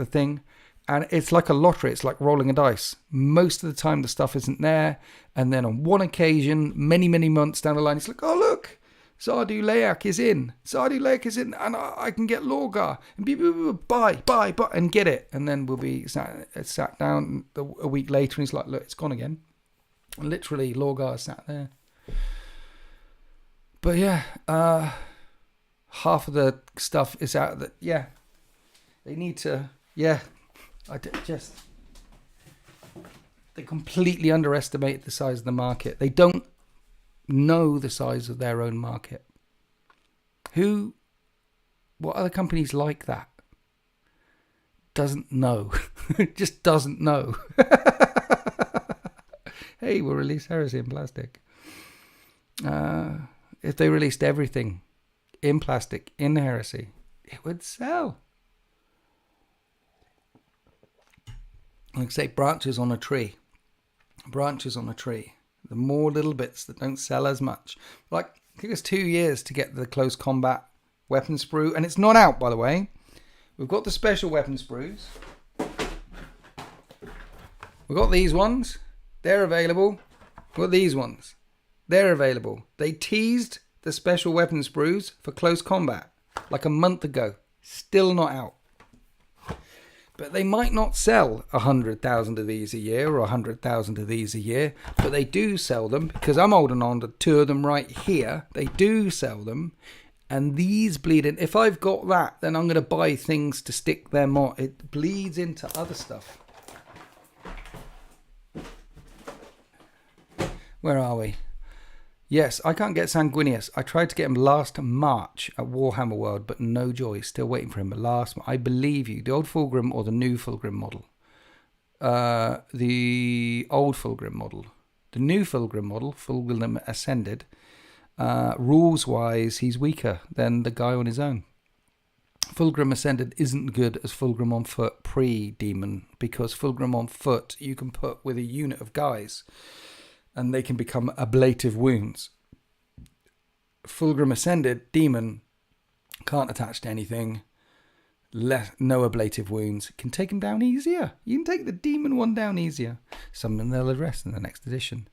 thing. And it's like a lottery. It's like rolling a dice. Most of the time, the stuff isn't there. And then on one occasion, many, many months down the line, it's like, oh, look, Zardu Layak is in, and I can get Lorgar, and buy, and get it. And then we'll be sat down a week later, and he's like, look, it's gone again. And literally, Lorgar sat there. But yeah, half of the stuff is out of the, yeah. They need to, yeah. They completely underestimate the size of the market. They don't know the size of their own market. What other companies like that? Doesn't know. Just doesn't know. Hey, we'll release Heresy in plastic. If they released everything in plastic, in Heresy, it would sell. Like say, branches on a tree. The more little bits that don't sell as much. Like It took us 2 years to get the close combat weapon sprue, and it's not out, by the way. We've got the special weapon sprues. We've got these ones. They're available. We've got these ones. They're available. They teased the special weapon sprues for close combat like a month ago. Still not out. But they might not sell 100,000 of these a year or 100,000 of these a year, but they do sell them because I'm holding on to 2 of them right here. They do sell them, and these bleed in. If I've got that, then I'm going to buy things to stick them on. It bleeds into other stuff. Where are we? Yes, I can't get Sanguinius. I tried to get him last March at Warhammer World, but no joy. Still waiting for him. But I believe you. The old Fulgrim or the new Fulgrim model? The old Fulgrim model. The new Fulgrim model, Fulgrim Ascended, rules-wise, he's weaker than the guy on his own. Fulgrim Ascended isn't good as Fulgrim on Foot pre-Demon, because Fulgrim on Foot you can put with a unit of guys, and they can become ablative wounds. Fulgrim Ascended, Demon, can't attach to anything, no ablative wounds, can take him down easier. You can take the Demon one down easier. Something they'll address in the next edition.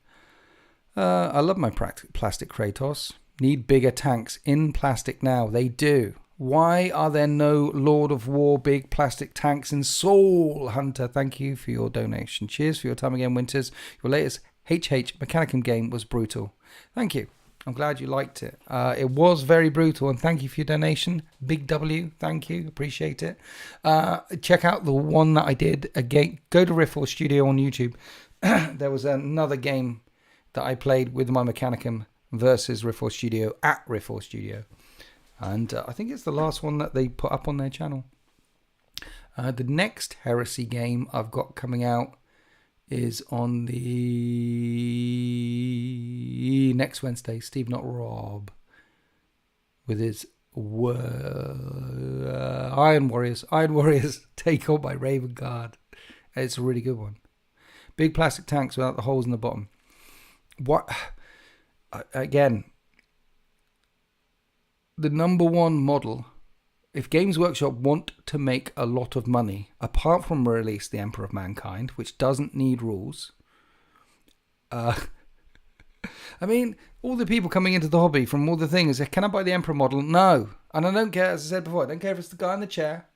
I love my plastic Kratos. Need bigger tanks in plastic now. They do. Why are there no Lord of War big plastic tanks in Soul Hunter? Thank you for your donation. Cheers for your time again, Winters. Your latest HH Mechanicum game was brutal. Thank you. I'm glad you liked it. It was very brutal, and thank you for your donation. Big W, thank you. Appreciate it. Check out the one that I did again. Go to Riff or Studio on YouTube. There was another game that I played with my Mechanicum versus Riff or Studio at Riff or Studio. And I think it's the last one that they put up on their channel. The next Heresy game I've got coming out is on the next Wednesday. Steve, not Rob, with his Iron Warriors. Iron Warriors take on by Raven Guard. It's a really good one. Big plastic tanks without the holes in the bottom. What? Again, the number one model, if Games Workshop want to make a lot of money, apart from release The Emperor of Mankind, which doesn't need rules, I mean, all the people coming into the hobby from all the things, can I buy the Emperor model? No. And I don't care, as I said before, I don't care if it's the guy in the chair,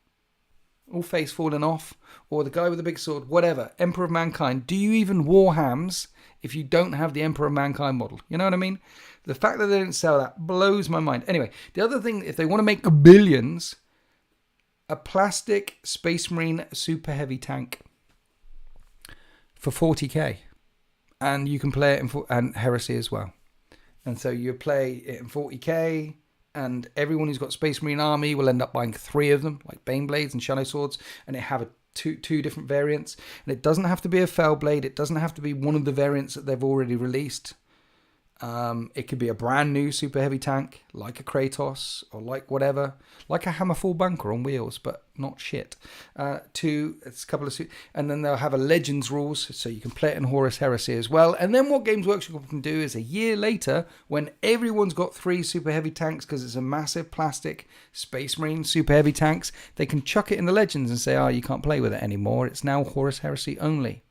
all face falling off, or the guy with the big sword, whatever. Emperor of Mankind. Do you even Warhams if you don't have the Emperor of Mankind model? You know what I mean? The fact that they didn't sell that blows my mind. Anyway, the other thing, if they want to make billions, a plastic Space Marine super heavy tank for 40k. And you can play it and Heresy as well. And so you play it in 40k, and everyone who's got Space Marine Army will end up buying 3 of them, like Bane Blades and Shadow Swords, and it have two different variants. And it doesn't have to be a Fell Blade. It doesn't have to be one of the variants that they've already released. It could be a brand new super heavy tank, like a Kratos, or like whatever, like a Hammerfall bunker on wheels, but not shit. It's a couple of, and then they'll have a Legends rules, so you can play it in Horus Heresy as well. And then what Games Workshop can do is a year later, when everyone's got 3 super heavy tanks, because it's a massive plastic Space Marine super heavy tanks, they can chuck it in the Legends and say, you can't play with it anymore. It's now Horus Heresy only,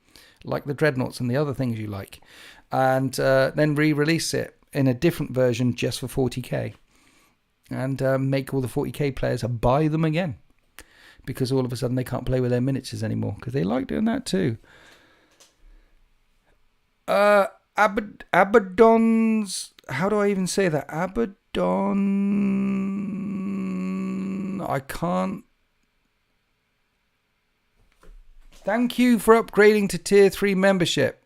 like the Dreadnoughts and the other things you like. And then re-release it in a different version just for 40k. And make all the 40k players buy them again. Because all of a sudden they can't play with their miniatures anymore. Because they like doing that too. Abaddon's... How do I even say that? Abaddon... I can't... Thank you for upgrading to tier 3 membership.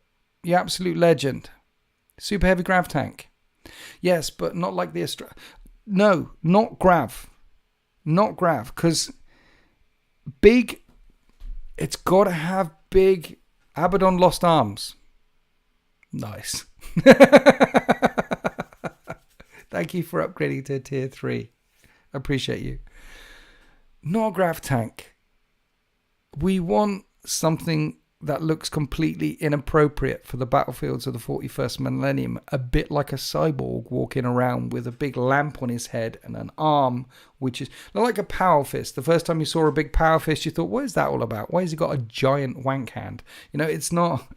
You absolute legend. Super heavy grav tank. Yes, but not like the Astra. No, not grav. Not grav. Because big, it's got to have big Abaddon Lost Arms. Nice. Thank you for upgrading to tier 3. Appreciate you. Not a grav tank. We want something that looks completely inappropriate for the battlefields of the 41st millennium. A bit like a cyborg walking around with a big lamp on his head and an arm, which is like a power fist. The first time you saw a big power fist, you thought, what is that all about? Why has he got a giant wank hand? It's not...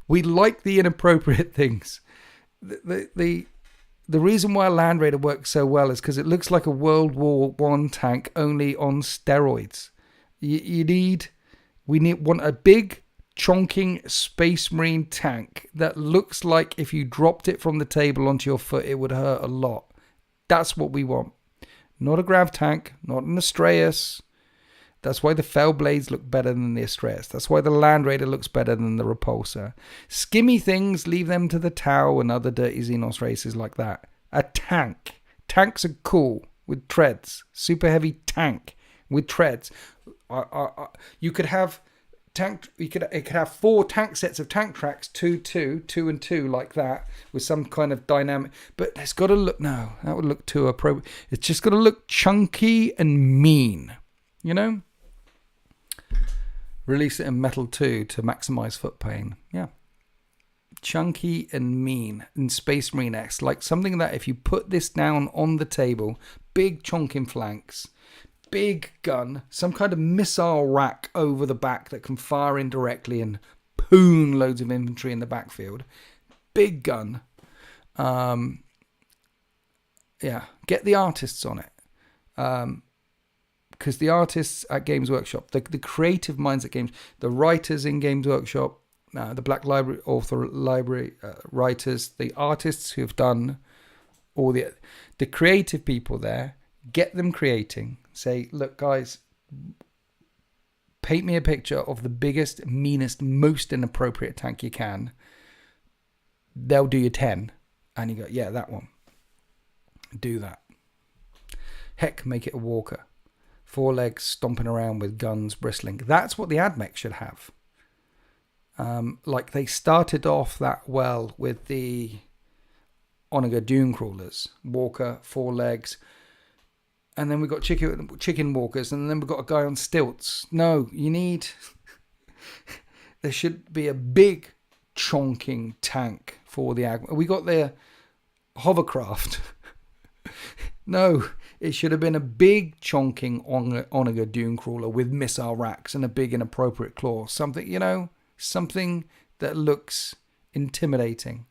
We like the inappropriate things. The reason why a Land Raider works so well is because it looks like a World War I tank, only on steroids. We want a big, chonking Space Marine tank that looks like if you dropped it from the table onto your foot, it would hurt a lot. That's what we want. Not a grav tank, not an Astraeus. That's why the Fellblades look better than the Astraeus. That's why the Land Raider looks better than the Repulsor. Skimmy things, leave them to the Tau and other dirty Xenos races like that. A tank. Tanks are cool with treads. Super heavy tank with treads. You could have it could have 4 tank sets of tank tracks, 2 and 2 like that, with some kind of dynamic. But it's got to look, no, that would look too appropriate. It's just got to look chunky and mean, Release it in metal 2 to maximize foot pain. Yeah. Chunky and mean in Space Marine X. Like something that if you put this down on the table, big chonking flanks, big gun, some kind of missile rack over the back that can fire indirectly and poon loads of infantry in the backfield. Big gun. Get the artists on it. Because the artists at Games Workshop, the creative minds at Games, the writers in Games Workshop, the Black Library author library writers, the artists who have done all the creative people there, get them creating. Say, look, guys, paint me a picture of the biggest, meanest, most inappropriate tank you can. They'll do you 10. And you go, yeah, that one. Do that. Heck, make it a walker. 4 legs stomping around with guns bristling. That's what the AdMech should have. Like they started off that well with the Onager Dune Crawlers. Walker, 4 legs. And then we got chicken walkers. And then we got a guy on stilts. No, you need... there should be a big chonking tank for the AdMech. We got the hovercraft. No, it should have been a big chonking Onager Dune Crawler with missile racks and a big inappropriate claw. Something, something that looks intimidating.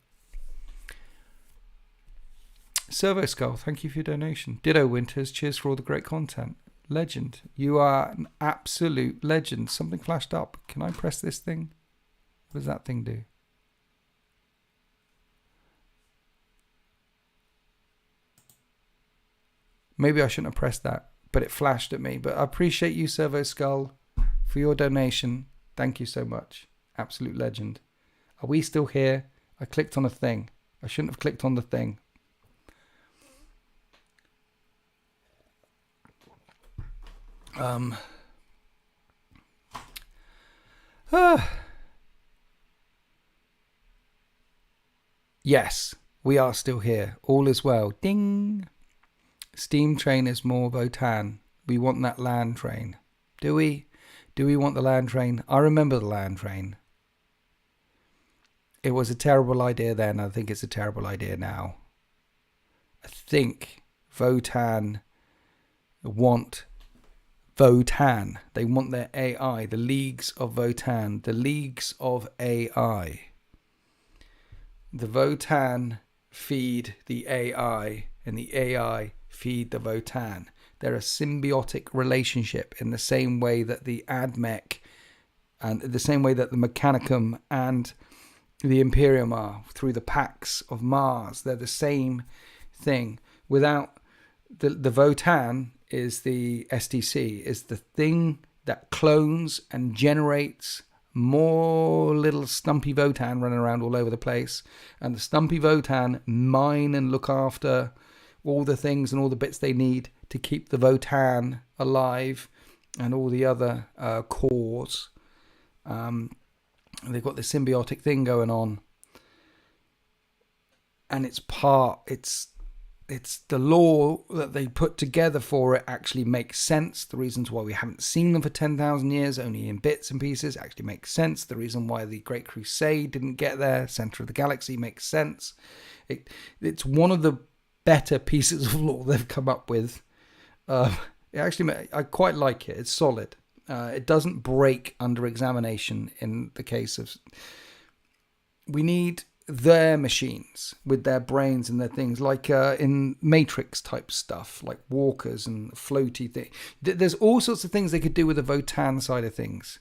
Servo Skull, thank you for your donation. Ditto Winters, cheers for all the great content. Legend, you are an absolute legend. Something flashed up. Can I press this thing? What does that thing do? Maybe I shouldn't have pressed that, but it flashed at me. But I appreciate you, Servo Skull, for your donation. Thank you so much. Absolute legend. Are we still here? I clicked on a thing. I shouldn't have clicked on the thing. Yes, we are still here. All is well. Ding. Steam train is more Votan. We want that land train. Do we? Do we want the land train? I remember the land train. It was a terrible idea then. I think it's a terrible idea now. I think Votan want Votan. They want their AI. The leagues of Votan. The leagues of AI. The Votan feed the AI, and the AI feed the Votan. They're a symbiotic relationship in the same way that the AdMech and the same way that the Mechanicum and the Imperium are through the Pax of Mars. They're the same thing. Without the Votan is the STC, is the thing that clones and generates more little stumpy Votan running around all over the place. And the stumpy Votan mine and look after all the things and all the bits they need to keep the Votan alive and all the other cores. They've got this symbiotic thing going on. And it's it's the lore that they put together for it actually makes sense. The reasons why we haven't seen them for 10,000 years, only in bits and pieces, actually makes sense. The reason why the Great Crusade didn't get there, Center of the Galaxy, makes sense. It's one of the better pieces of lore they've come up with. I quite like it. It's solid. It doesn't break under examination in the case of... We need their machines with their brains and their things, like in Matrix type stuff, like walkers and floaty thing. There's all sorts of things they could do with the Votan side of things,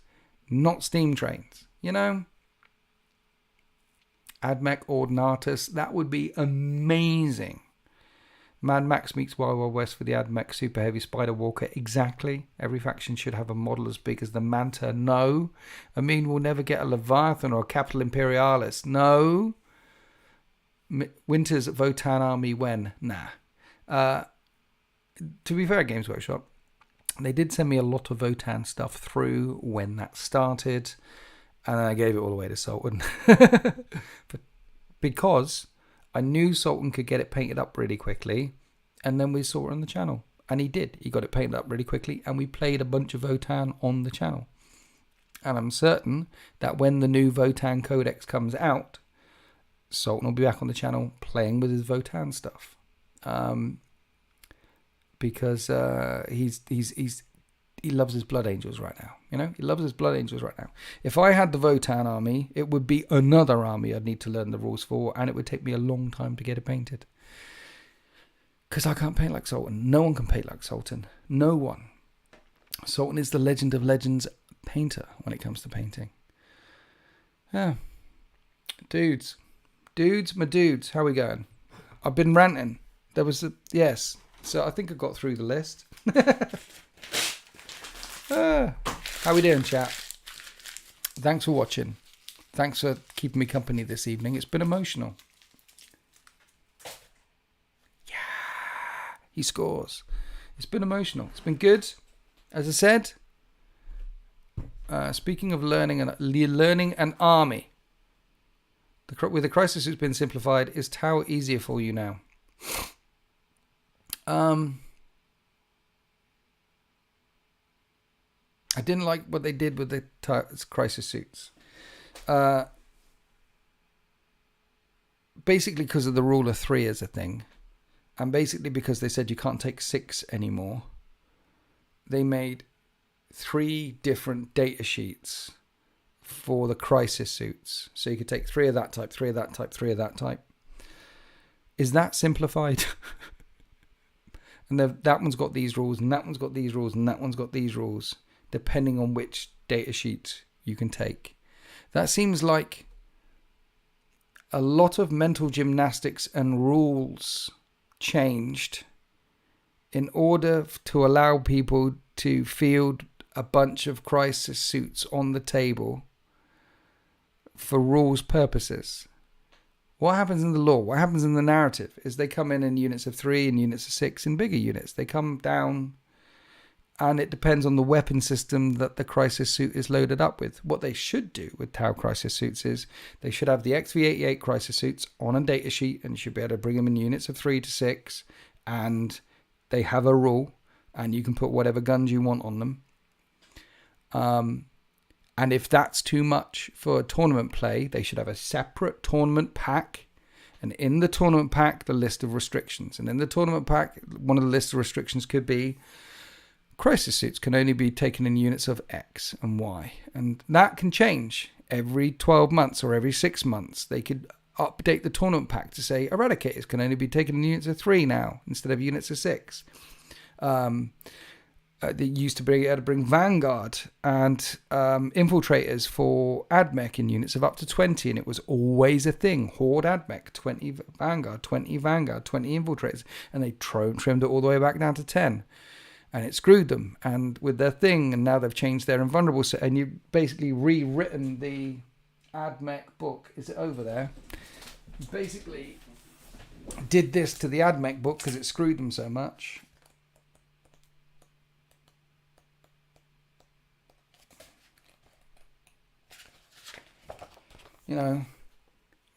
not steam trains, you know? Admech Ordinatus, that would be amazing. Mad Max meets Wild Wild West for the Admech Super Heavy Spider Walker. Exactly. Every faction should have a model as big as the Manta. No. I mean, we'll never get a Leviathan or a Capital Imperialis. No. Winter's Votan Army when? Nah. To be fair, Games Workshop, they did send me a lot of Votan stuff through when that started, and I gave it all away to Sultan. But because I knew Sultan could get it painted up really quickly, and then we saw it on the channel. And he did. He got it painted up really quickly, and we played a bunch of Votan on the channel. And I'm certain that when the new Votan Codex comes out, Sultan will be back on the channel playing with his Votan stuff. Because he loves his Blood Angels right now. You know, he loves his Blood Angels right now. If I had the Votan army, it would be another army I'd need to learn the rules for, and it would take me a long time to get it painted. Because I can't paint like Sultan. No one can paint like Sultan. No one. Sultan is the Legend of Legends painter when it comes to painting. Yeah. Dudes, my dudes, how are we going? I've been ranting. There was yes. So I think I got through the list. How we doing, chat? Thanks for watching. Thanks for keeping me company this evening. It's been emotional. Yeah, he scores. It's been emotional. It's been good. As I said, speaking of learning an army, with the crisis that's been simplified, is Tau easier for you now? I didn't like what they did with the crisis suits. Basically because of the rule of 3 as a thing. And basically because they said you can't take 6 anymore. They made 3 different data sheets for the crisis suits. So you could take 3 of that type, 3 of that type, 3 of that type. Is that simplified? And that one's got these rules, and that one's got these rules, and that one's got these rules, depending on which data sheet you can take. That seems like a lot of mental gymnastics and rules changed in order to allow people to field a bunch of crisis suits on the table for rules purposes. What happens in the lore, what happens in the narrative is they come in units of 3 and units of 6 in bigger units. They come down, and it depends on the weapon system that the crisis suit is loaded up with. What they should do with Tau crisis suits is they should have the XV88 crisis suits on a data sheet, and you should be able to bring them in units of 3 to 6, and they have a rule, and you can put whatever guns you want on them. And if that's too much for tournament play, they should have a separate tournament pack. And in the tournament pack, the list of restrictions. And in the tournament pack, one of the list of restrictions could be crisis suits can only be taken in units of X and Y. And that can change every 12 months or every 6 months. They could update the tournament pack to say eradicators can only be taken in units of 3 now instead of units of 6. They used to be able to bring Vanguard and infiltrators for Admech in units of up to 20, and it was always a thing. Horde Admech, 20 Vanguard, 20 infiltrators, and they trimmed it all the way back down to 10. And it screwed them, and with their thing, and now they've changed their invulnerable set, and you've basically rewritten the Admech book. Is it over there? You basically did this to the Admech book because it screwed them so much. You know,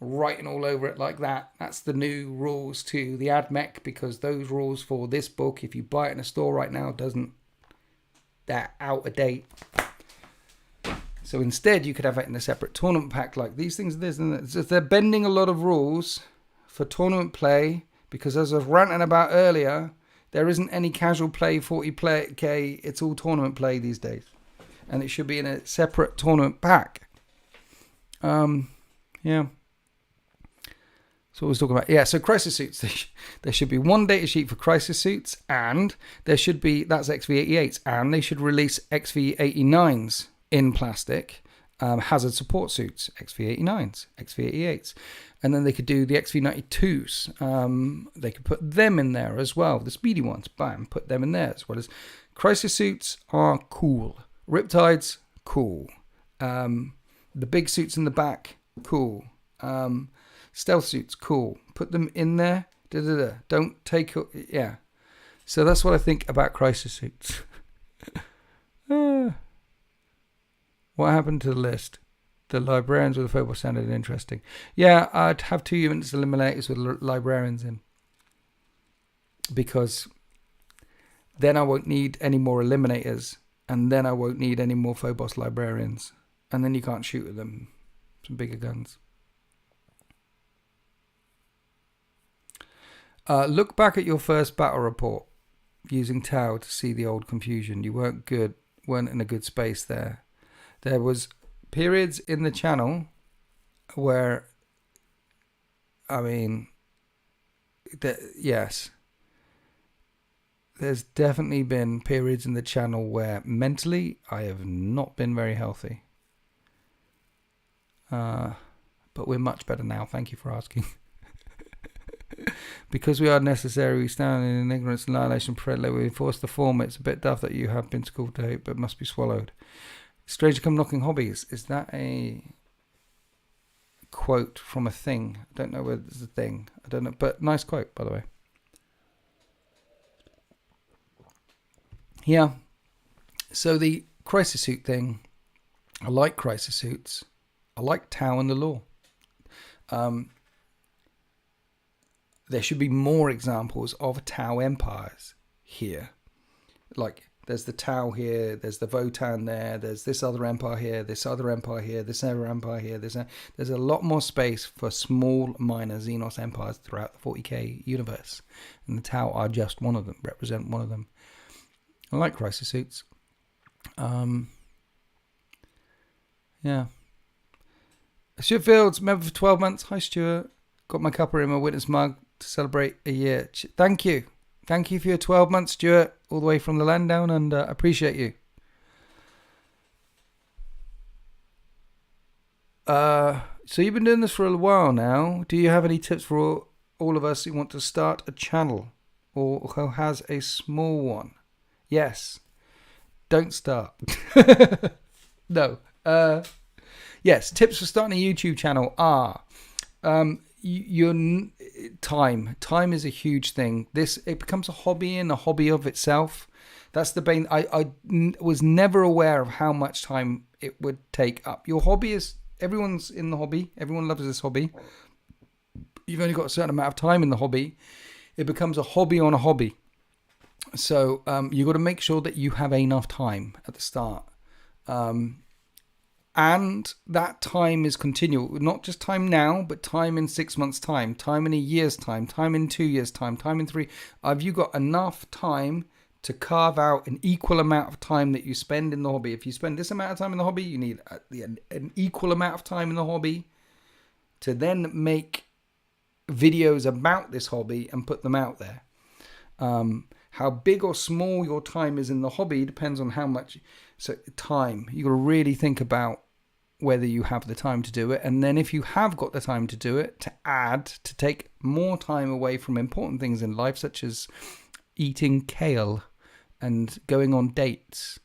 writing all over it like that. That's the new rules to the AdMech, because those rules for this book, if you buy it in a store right now, they're out of date. So instead, you could have it in a separate tournament pack like these things. They're bending a lot of rules for tournament play, because as I was ranting about earlier, there isn't any casual play 40K. It's all tournament play these days. And it should be in a separate tournament pack. Yeah. So what was talking about? Yeah, so crisis suits. There should be one data sheet for crisis suits, and there should be, that's XV88s, and they should release XV89s in plastic, hazard support suits, XV89s, XV88s. And then they could do the XV92s. They could put them in there as well. The speedy ones, bam, put them in there as well. As crisis suits are cool. Riptides, cool. The big suits in the back, cool. Stealth suits, cool. Put them in there. Don't take... Yeah. So that's what I think about crisis suits. What happened to the list? The librarians with the Phobos sounded interesting. Yeah, I'd have 2 units eliminators with librarians in. Because then I won't need any more eliminators. And then I won't need any more Phobos librarians. And then you can't shoot at them. Some bigger guns. Look back at your first battle report using Tau to see the old confusion. You weren't in a good space there. There was periods in the channel where, yes, there's definitely been periods in the channel where mentally I have not been very healthy. But we're much better now. Thank you for asking. Because we are necessary, we stand in ignorance and annihilation, we enforce the form. It's a bit tough that you have been schooled to hate, but must be swallowed. Stranger come knocking hobbies. Is that a quote from a thing? I don't know whether it's a thing. I don't know, but nice quote, by the way. Yeah. So the crisis suit thing, I like crisis suits. I like Tau and the law. There should be more examples of Tau empires here. Like, there's the Tau here, there's the Votan there, there's this other empire here, this other empire here, this other empire here. There's a lot more space for small, minor Xenos empires throughout the 40k universe. And the Tau are just one of them, represent one of them. I like crisis suits. Yeah. Stuart Fields, member for 12 months. Hi, Stuart. Got my cuppa in my witness mug to celebrate a year. Thank you. Thank you for your 12 months, Stuart, all the way from the land down, and I appreciate you. So you've been doing this for a while now. Do you have any tips for all of us who want to start a channel or who has a small one? Yes. Don't start. No. Yes, tips for starting a YouTube channel are... your time is a huge thing. It becomes a hobby and a hobby of itself. That's the bane. I was never aware of how much time it would take up. Your hobby is, everyone's in the hobby, everyone loves this hobby. You've only got a certain amount of time in the hobby. It becomes a hobby on a hobby. So you got to make sure that you have enough time at the start. And that time is continual, not just time now, but time in 6 months' time, time in a year's time, time in 2 years' time, time in 3. Have you got enough time to carve out an equal amount of time that you spend in the hobby? If you spend this amount of time in the hobby, you need an equal amount of time in the hobby to then make videos about this hobby and put them out there. How big or small your time is in the hobby depends on how much. So time, you got to really think about whether you have the time to do it. And then if you have got the time to do it, to take more time away from important things in life, such as eating kale and going on dates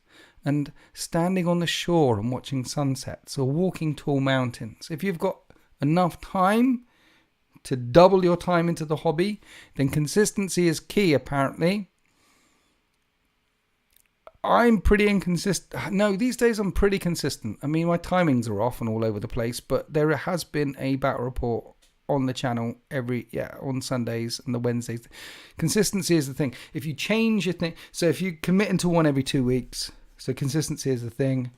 and standing on the shore and watching sunsets or walking tall mountains. If you've got enough time to double your time into the hobby, then consistency is key, apparently. I'm pretty inconsistent. No, these days I'm pretty consistent. I mean, my timings are off and all over the place, but there has been a battle report on the channel on Sundays and the Wednesdays. Consistency is the thing. If you change your thing, so if you commit into one every 2 weeks, so consistency is the thing.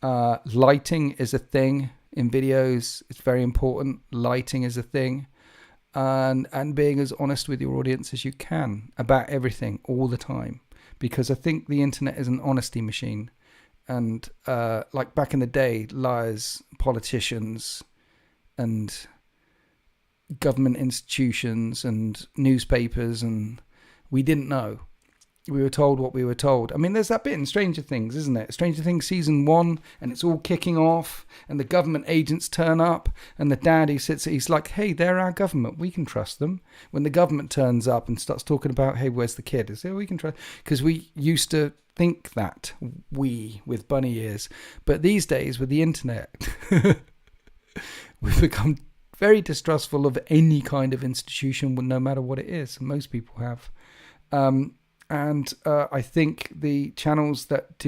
Lighting is a thing in videos. It's very important. Lighting is a thing. And being as honest with your audience as you can about everything all the time. Because I think the internet is an honesty machine. And like back in the day, liars, politicians, and government institutions and newspapers, and we didn't know. We were told what we were told. I mean, there's that bit in Stranger Things, isn't it? Stranger Things season 1, and it's all kicking off, and the government agents turn up, and the dad, he's like, hey, they're our government. We can trust them. When the government turns up and starts talking about, hey, where's the kid? Is it, we can trust, because we used to think that, we, with bunny ears. But these days, with the internet, we've become very distrustful of any kind of institution, no matter what it is. And most people have. And I think the channels that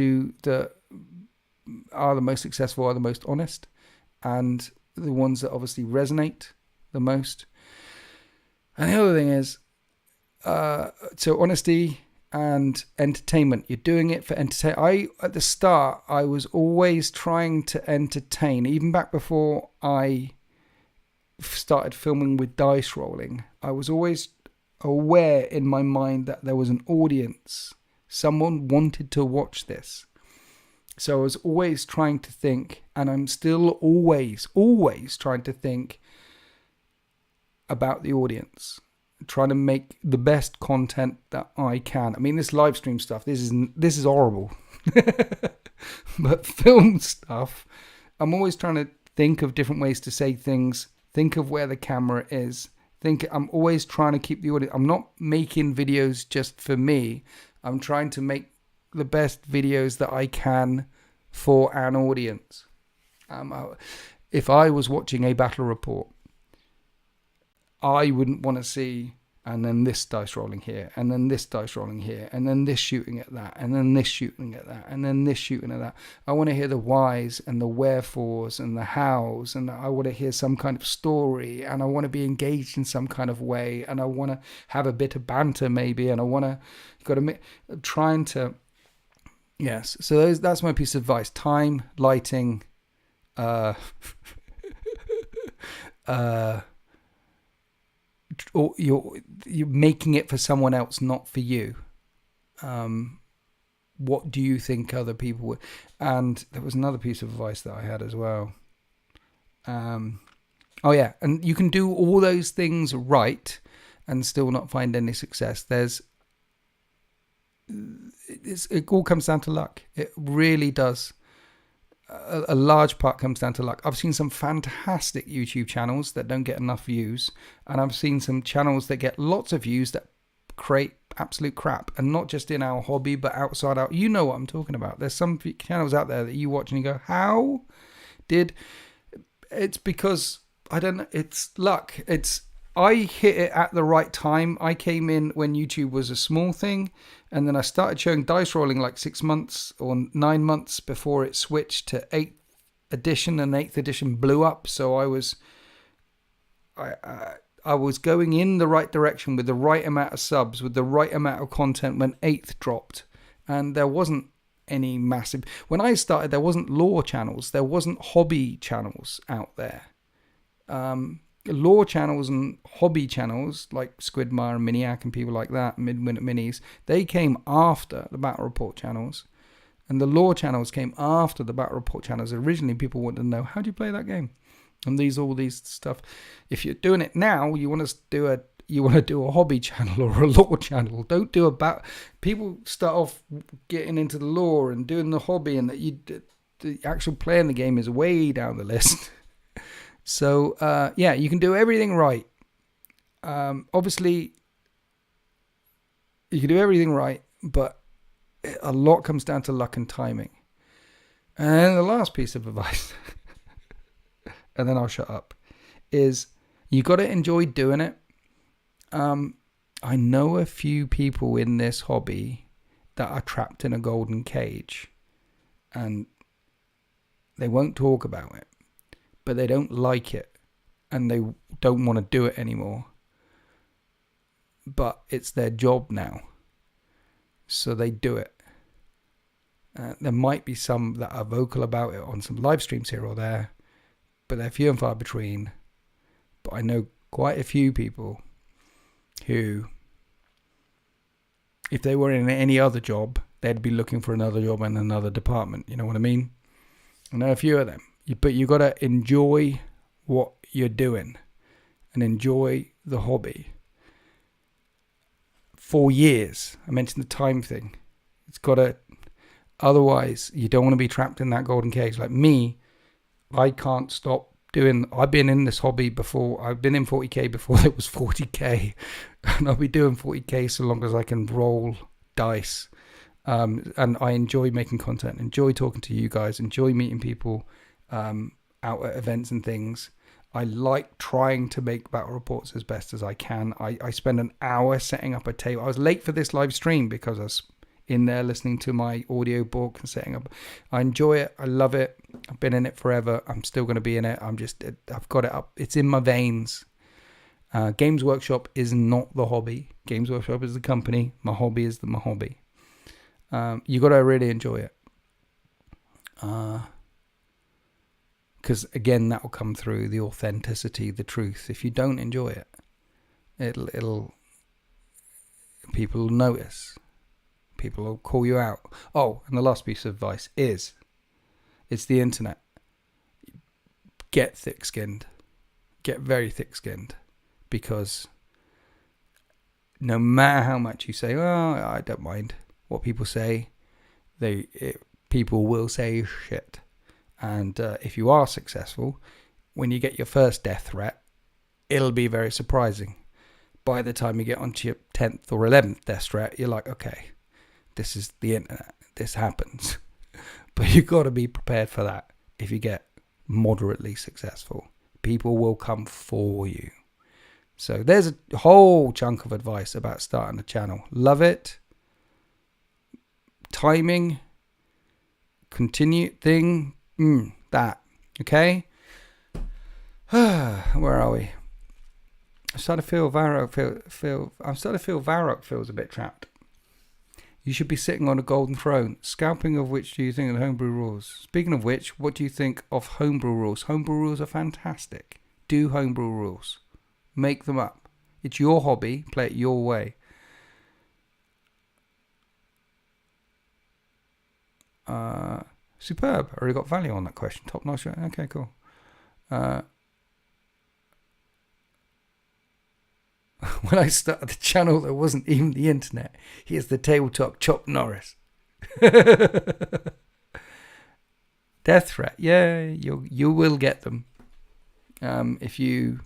are the most successful are the most honest, and the ones that obviously resonate the most. And the other thing is, so honesty and entertainment. You're doing it for entertainment. At the start, I was always trying to entertain, even back before I started filming with dice rolling. I was always aware in my mind that there was an audience. Someone wanted to watch this. So I was always trying to think, and I'm still always trying to think about the audience, trying to make the best content that I can. I mean, this live stream stuff, this is horrible. But film stuff, I'm always trying to think of different ways to say things, think of where the camera is. I'm always trying to keep the audience. I'm not making videos just for me. I'm trying to make the best videos that I can for an audience. If I was watching a battle report, I wouldn't want to see, and then this dice rolling here, and then this dice rolling here, and then this shooting at that, and then this shooting at that, and then this shooting at that. I want to hear the whys and the wherefores and the hows, and I want to hear some kind of story, and I want to be engaged in some kind of way, and I want to have a bit of banter maybe, and I want to, trying to, yes. So that's my piece of advice: time, lighting, or you're making it for someone else, not for you. What do you think other people would? And there was another piece of advice that I had as well. Oh yeah, and you can do all those things right and still not find any success. It all comes down to luck. It really does. A large part comes down to luck. I've seen some fantastic YouTube channels that don't get enough views, and I've seen some channels that get lots of views that create absolute crap, and not just in our hobby but outside out. You know what I'm talking about. There's some channels out there that you watch and you go, how did it's because I don't know, it's luck. I hit it at the right time. I came in when YouTube was a small thing, and then I started showing dice rolling like 6 months or 9 months before it switched to 8th edition, and 8th edition blew up. So I was going in the right direction with the right amount of subs, with the right amount of content when 8th dropped, and there wasn't any massive. When I started, there wasn't lore channels, there wasn't hobby channels out there. Lore channels and hobby channels like Squidmire and Miniac and people like that, Midwinter Minis, they came after the Battle Report channels, and the lore channels came after the Battle Report channels. Originally, people wanted to know, how do you play that game? And all these stuff. If you're doing it now, you want to do a hobby channel or a lore channel. Don't do people start off getting into the lore and doing the hobby, and the actual playing the game is way down the list. So, yeah, you can do everything right. Obviously, you can do everything right, but a lot comes down to luck and timing. And the last piece of advice, and then I'll shut up, is you got to enjoy doing it. I know a few people in this hobby, that are trapped in a golden cage, and they won't talk about it, but they don't like it, and they don't want to do it anymore. But it's their job now, so they do it. There might be some that are vocal about it on some live streams here or there, but they're few and far between. But I know quite a few people who, if they were in any other job, they'd be looking for another job in another department. You know what I mean? I know a few of them. But you got to enjoy what you're doing and enjoy the hobby. 4 years. I mentioned the time thing. It's got to... Otherwise, you don't want to be trapped in that golden cage. Like me, I can't stop doing... I've been in this hobby before. I've been in 40k before it was 40k. And I'll be doing 40k so long as I can roll dice. And I enjoy making content, enjoy talking to you guys, enjoy meeting people out at events and things. I like trying to make battle reports as best as I can. I spend an hour setting up a table. I was late for this live stream because I was in there listening to my audio book and setting up. I enjoy it. I love it. I've been in it forever. I'm still going to be in it. I've got it up. It's in my veins. Games Workshop is not the hobby. Games Workshop is the company. My hobby is my hobby. You got to really enjoy it. Because again, that will come through the authenticity, the truth. If you don't enjoy it, it'll people will notice. People will call you out. Oh, and the last piece of advice is, it's the internet. Get thick-skinned. Get very thick-skinned. Because no matter how much you say, oh, I don't mind what people say, people will say shit. And if you are successful, when you get your first death threat, it'll be very surprising. By the time you get onto your 10th or 11th death threat, you're like, okay, this is the internet. This happens. But you've got to be prepared for that. If you get moderately successful, people will come for you. So there's a whole chunk of advice about starting a channel. Love it. Timing. Continue thing. That. Okay? Where are we? I'm starting to feel Varrock feels a bit trapped. You should be sitting on a golden throne. Scalping of which do you think of the homebrew rules? Speaking of which, what do you think of homebrew rules? Homebrew rules are fantastic. Do homebrew rules. Make them up. It's your hobby. Play it your way. Superb. I already got value on that question. Top notch. Okay, cool. When I started the channel, there wasn't even the internet. Here's the tabletop Chop Norris. Death threat. Yeah, you will get them. If you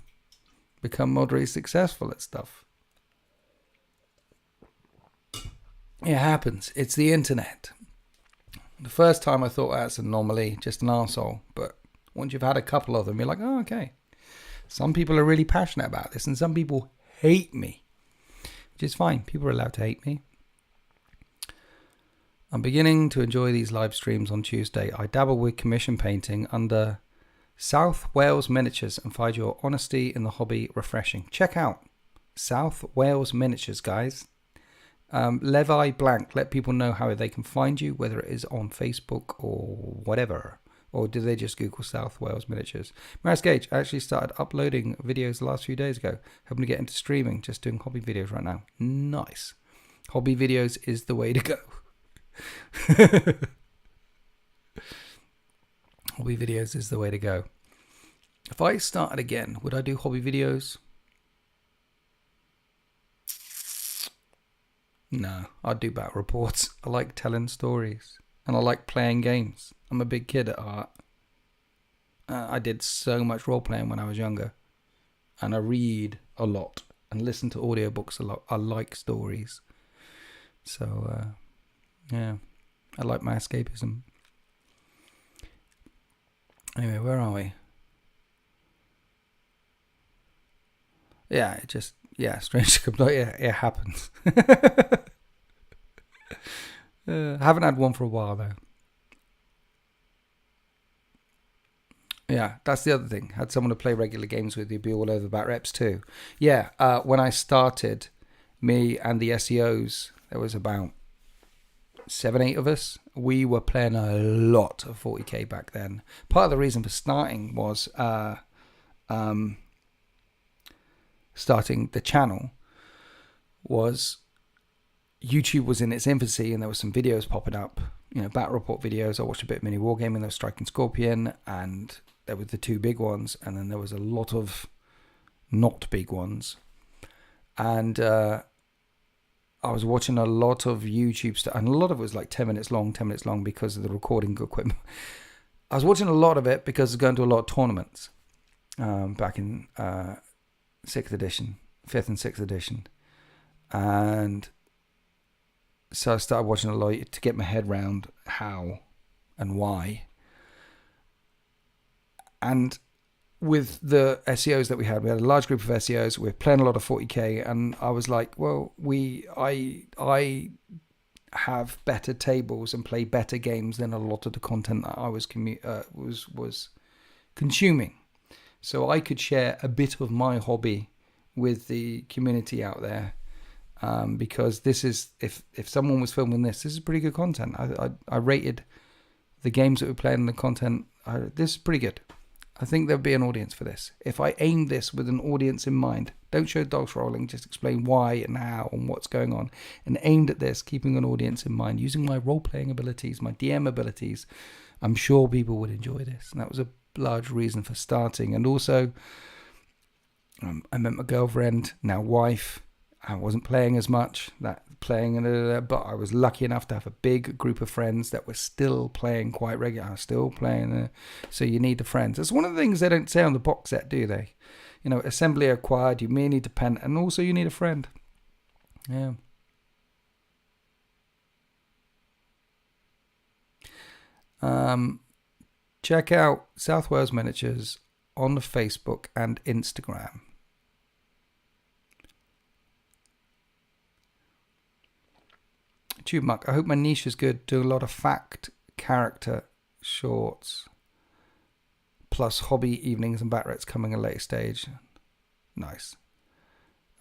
become moderately successful at stuff. It happens. It's the internet. The first time I thought that's an anomaly, just an arsehole. But once you've had a couple of them, you're like, oh, okay. Some people are really passionate about this, and some people hate me, which is fine. People are allowed to hate me. I'm beginning to enjoy these live streams on Tuesday. I dabble with commission painting under South Wales Miniatures and find your honesty in the hobby refreshing. Check out South Wales Miniatures, guys. Levi Blank, let people know how they can find you, whether it is on Facebook or whatever. Or do they just Google South Wales Miniatures? Maris Gage, I actually started uploading videos the last few days ago. Hoping to get into streaming, just doing hobby videos right now. Nice. Hobby videos is the way to go. Hobby videos is the way to go. If I started again, would I do hobby videos? No, I'd do battle reports. I like telling stories. And I like playing games. I'm a big kid at heart. I did so much role playing when I was younger. And I read a lot and listen to audiobooks a lot. I like stories. So, yeah. I like my escapism. Anyway, where are we? Yeah, strange to come. Yeah, it happens. Haven't had one for a while though. Yeah, that's the other thing. Had someone to play regular games with, you'd be all over about reps too. Yeah, when I started, me and the SEOs, there was about 7-8 of us. We were playing a lot of 40k back then. Part of the reason for starting was starting the channel was YouTube was in its infancy, and there were some videos popping up, battle report videos. I watched a bit of mini wargaming. There was Striking Scorpion, and there were the two big ones, and then there was a lot of not big ones. And I was watching a lot of YouTube stuff, and a lot of it was like 10 minutes long because of the recording equipment. I was watching a lot of it because I was going to a lot of tournaments back in 5th and 6th edition. And so I started watching a lot to get my head around how and why. And with the SEOs that we had a large group of SEOs. We were playing a lot of 40k, and I was like, well, I have better tables and play better games than a lot of the content that I was consuming. So I could share a bit of my hobby with the community out there, because this is, if someone was filming this is pretty good content. I rated the games that we played and the content. This is pretty good. I think there'll be an audience for this. If I aim this with an audience in mind, don't show dogs rolling, just explain why and how and what's going on, and aimed at this, keeping an audience in mind, using my role-playing abilities, my DM abilities, I'm sure people would enjoy this. And that was a large reason for starting. And also, I met my girlfriend, now wife. I wasn't playing as much, but I was lucky enough to have a big group of friends that were still playing quite regularly. Still playing, so you need the friends. That's one of the things they don't say on the box set, do they? Assembly acquired, you may need a pen, and also you need a friend. Yeah. Check out South Wales Miniatures on the Facebook and Instagram. Tube Muck, I hope my niche is good. Do a lot of fact, character, shorts, plus hobby evenings and batrets coming at a later stage. Nice.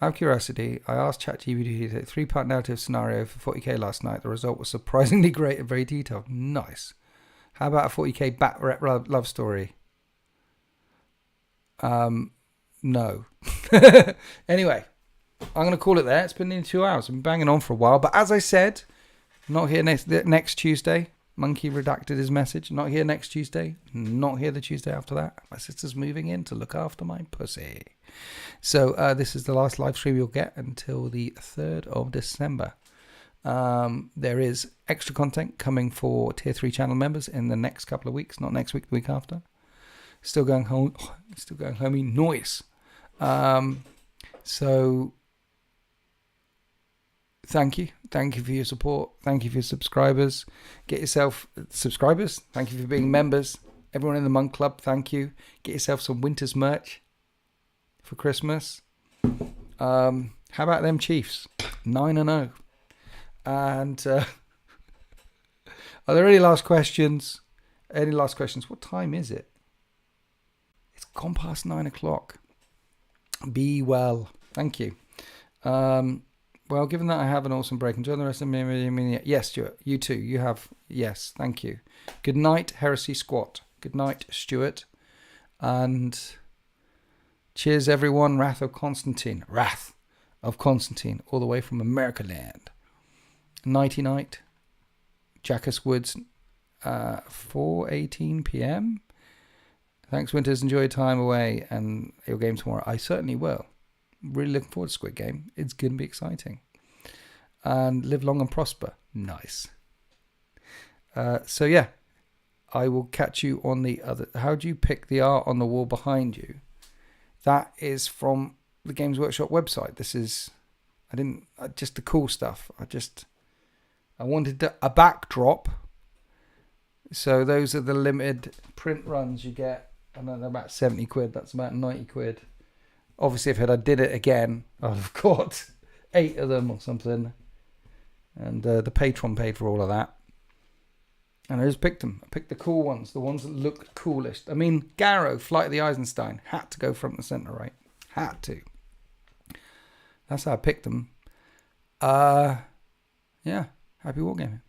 Out of curiosity, I asked ChatGPT to take a 3-part narrative scenario for 40k last night. The result was surprisingly great and very detailed. Nice. How about a 40k batret love story? No. Anyway, I'm going to call it there. It's been nearly 2 hours. I've been banging on for a while. But as I said, not here next Tuesday. Monkey redacted his message. Not here next Tuesday. Not here the Tuesday after that. My sister's moving in to look after my pussy. So this is the last live stream you'll get until the 3rd of December. There is extra content coming for Tier 3 channel members in the next couple of weeks. Not next week, the week after. Still going home. Still going homey. Noise. So thank you for your support. Thank you for your subscribers. Get yourself subscribers. Thank you for being members. Everyone in the Monk Club, thank you. Get yourself some Winter's merch for Christmas. How about them Chiefs? 9-0. And are there any last questions? Any last questions? What time is it? It's gone past 9 o'clock. Be well. Thank you. Well, given that I have an awesome break, enjoy the rest of me. Yes, Stuart. You too. You have. Yes. Thank you. Good night, Heresy Squat. Good night, Stuart. And cheers, everyone. Wrath of Constantine, all the way from America land. Nighty night. Jackass Woods, 4:18 p.m. Thanks, Winters. Enjoy your time away and your game tomorrow. I certainly will. Really looking forward to Squid Game. It's going to be exciting. And live long and prosper. Nice. So yeah, I will catch you on the other. How do you pick the art on the wall behind you? That is from the Games Workshop website. This is, just the cool stuff. I wanted a backdrop. So those are the limited print runs you get. I know they're about 70 quid. That's about 90 quid. Obviously, if I did it again, I'd have got 8 of them or something. And the patron paid for all of that. And I just picked them. I picked the cool ones, the ones that looked coolest. I mean, Garrow, Flight of the Eisenstein, had to go front and center, right? Had to. That's how I picked them. Yeah, happy wargaming.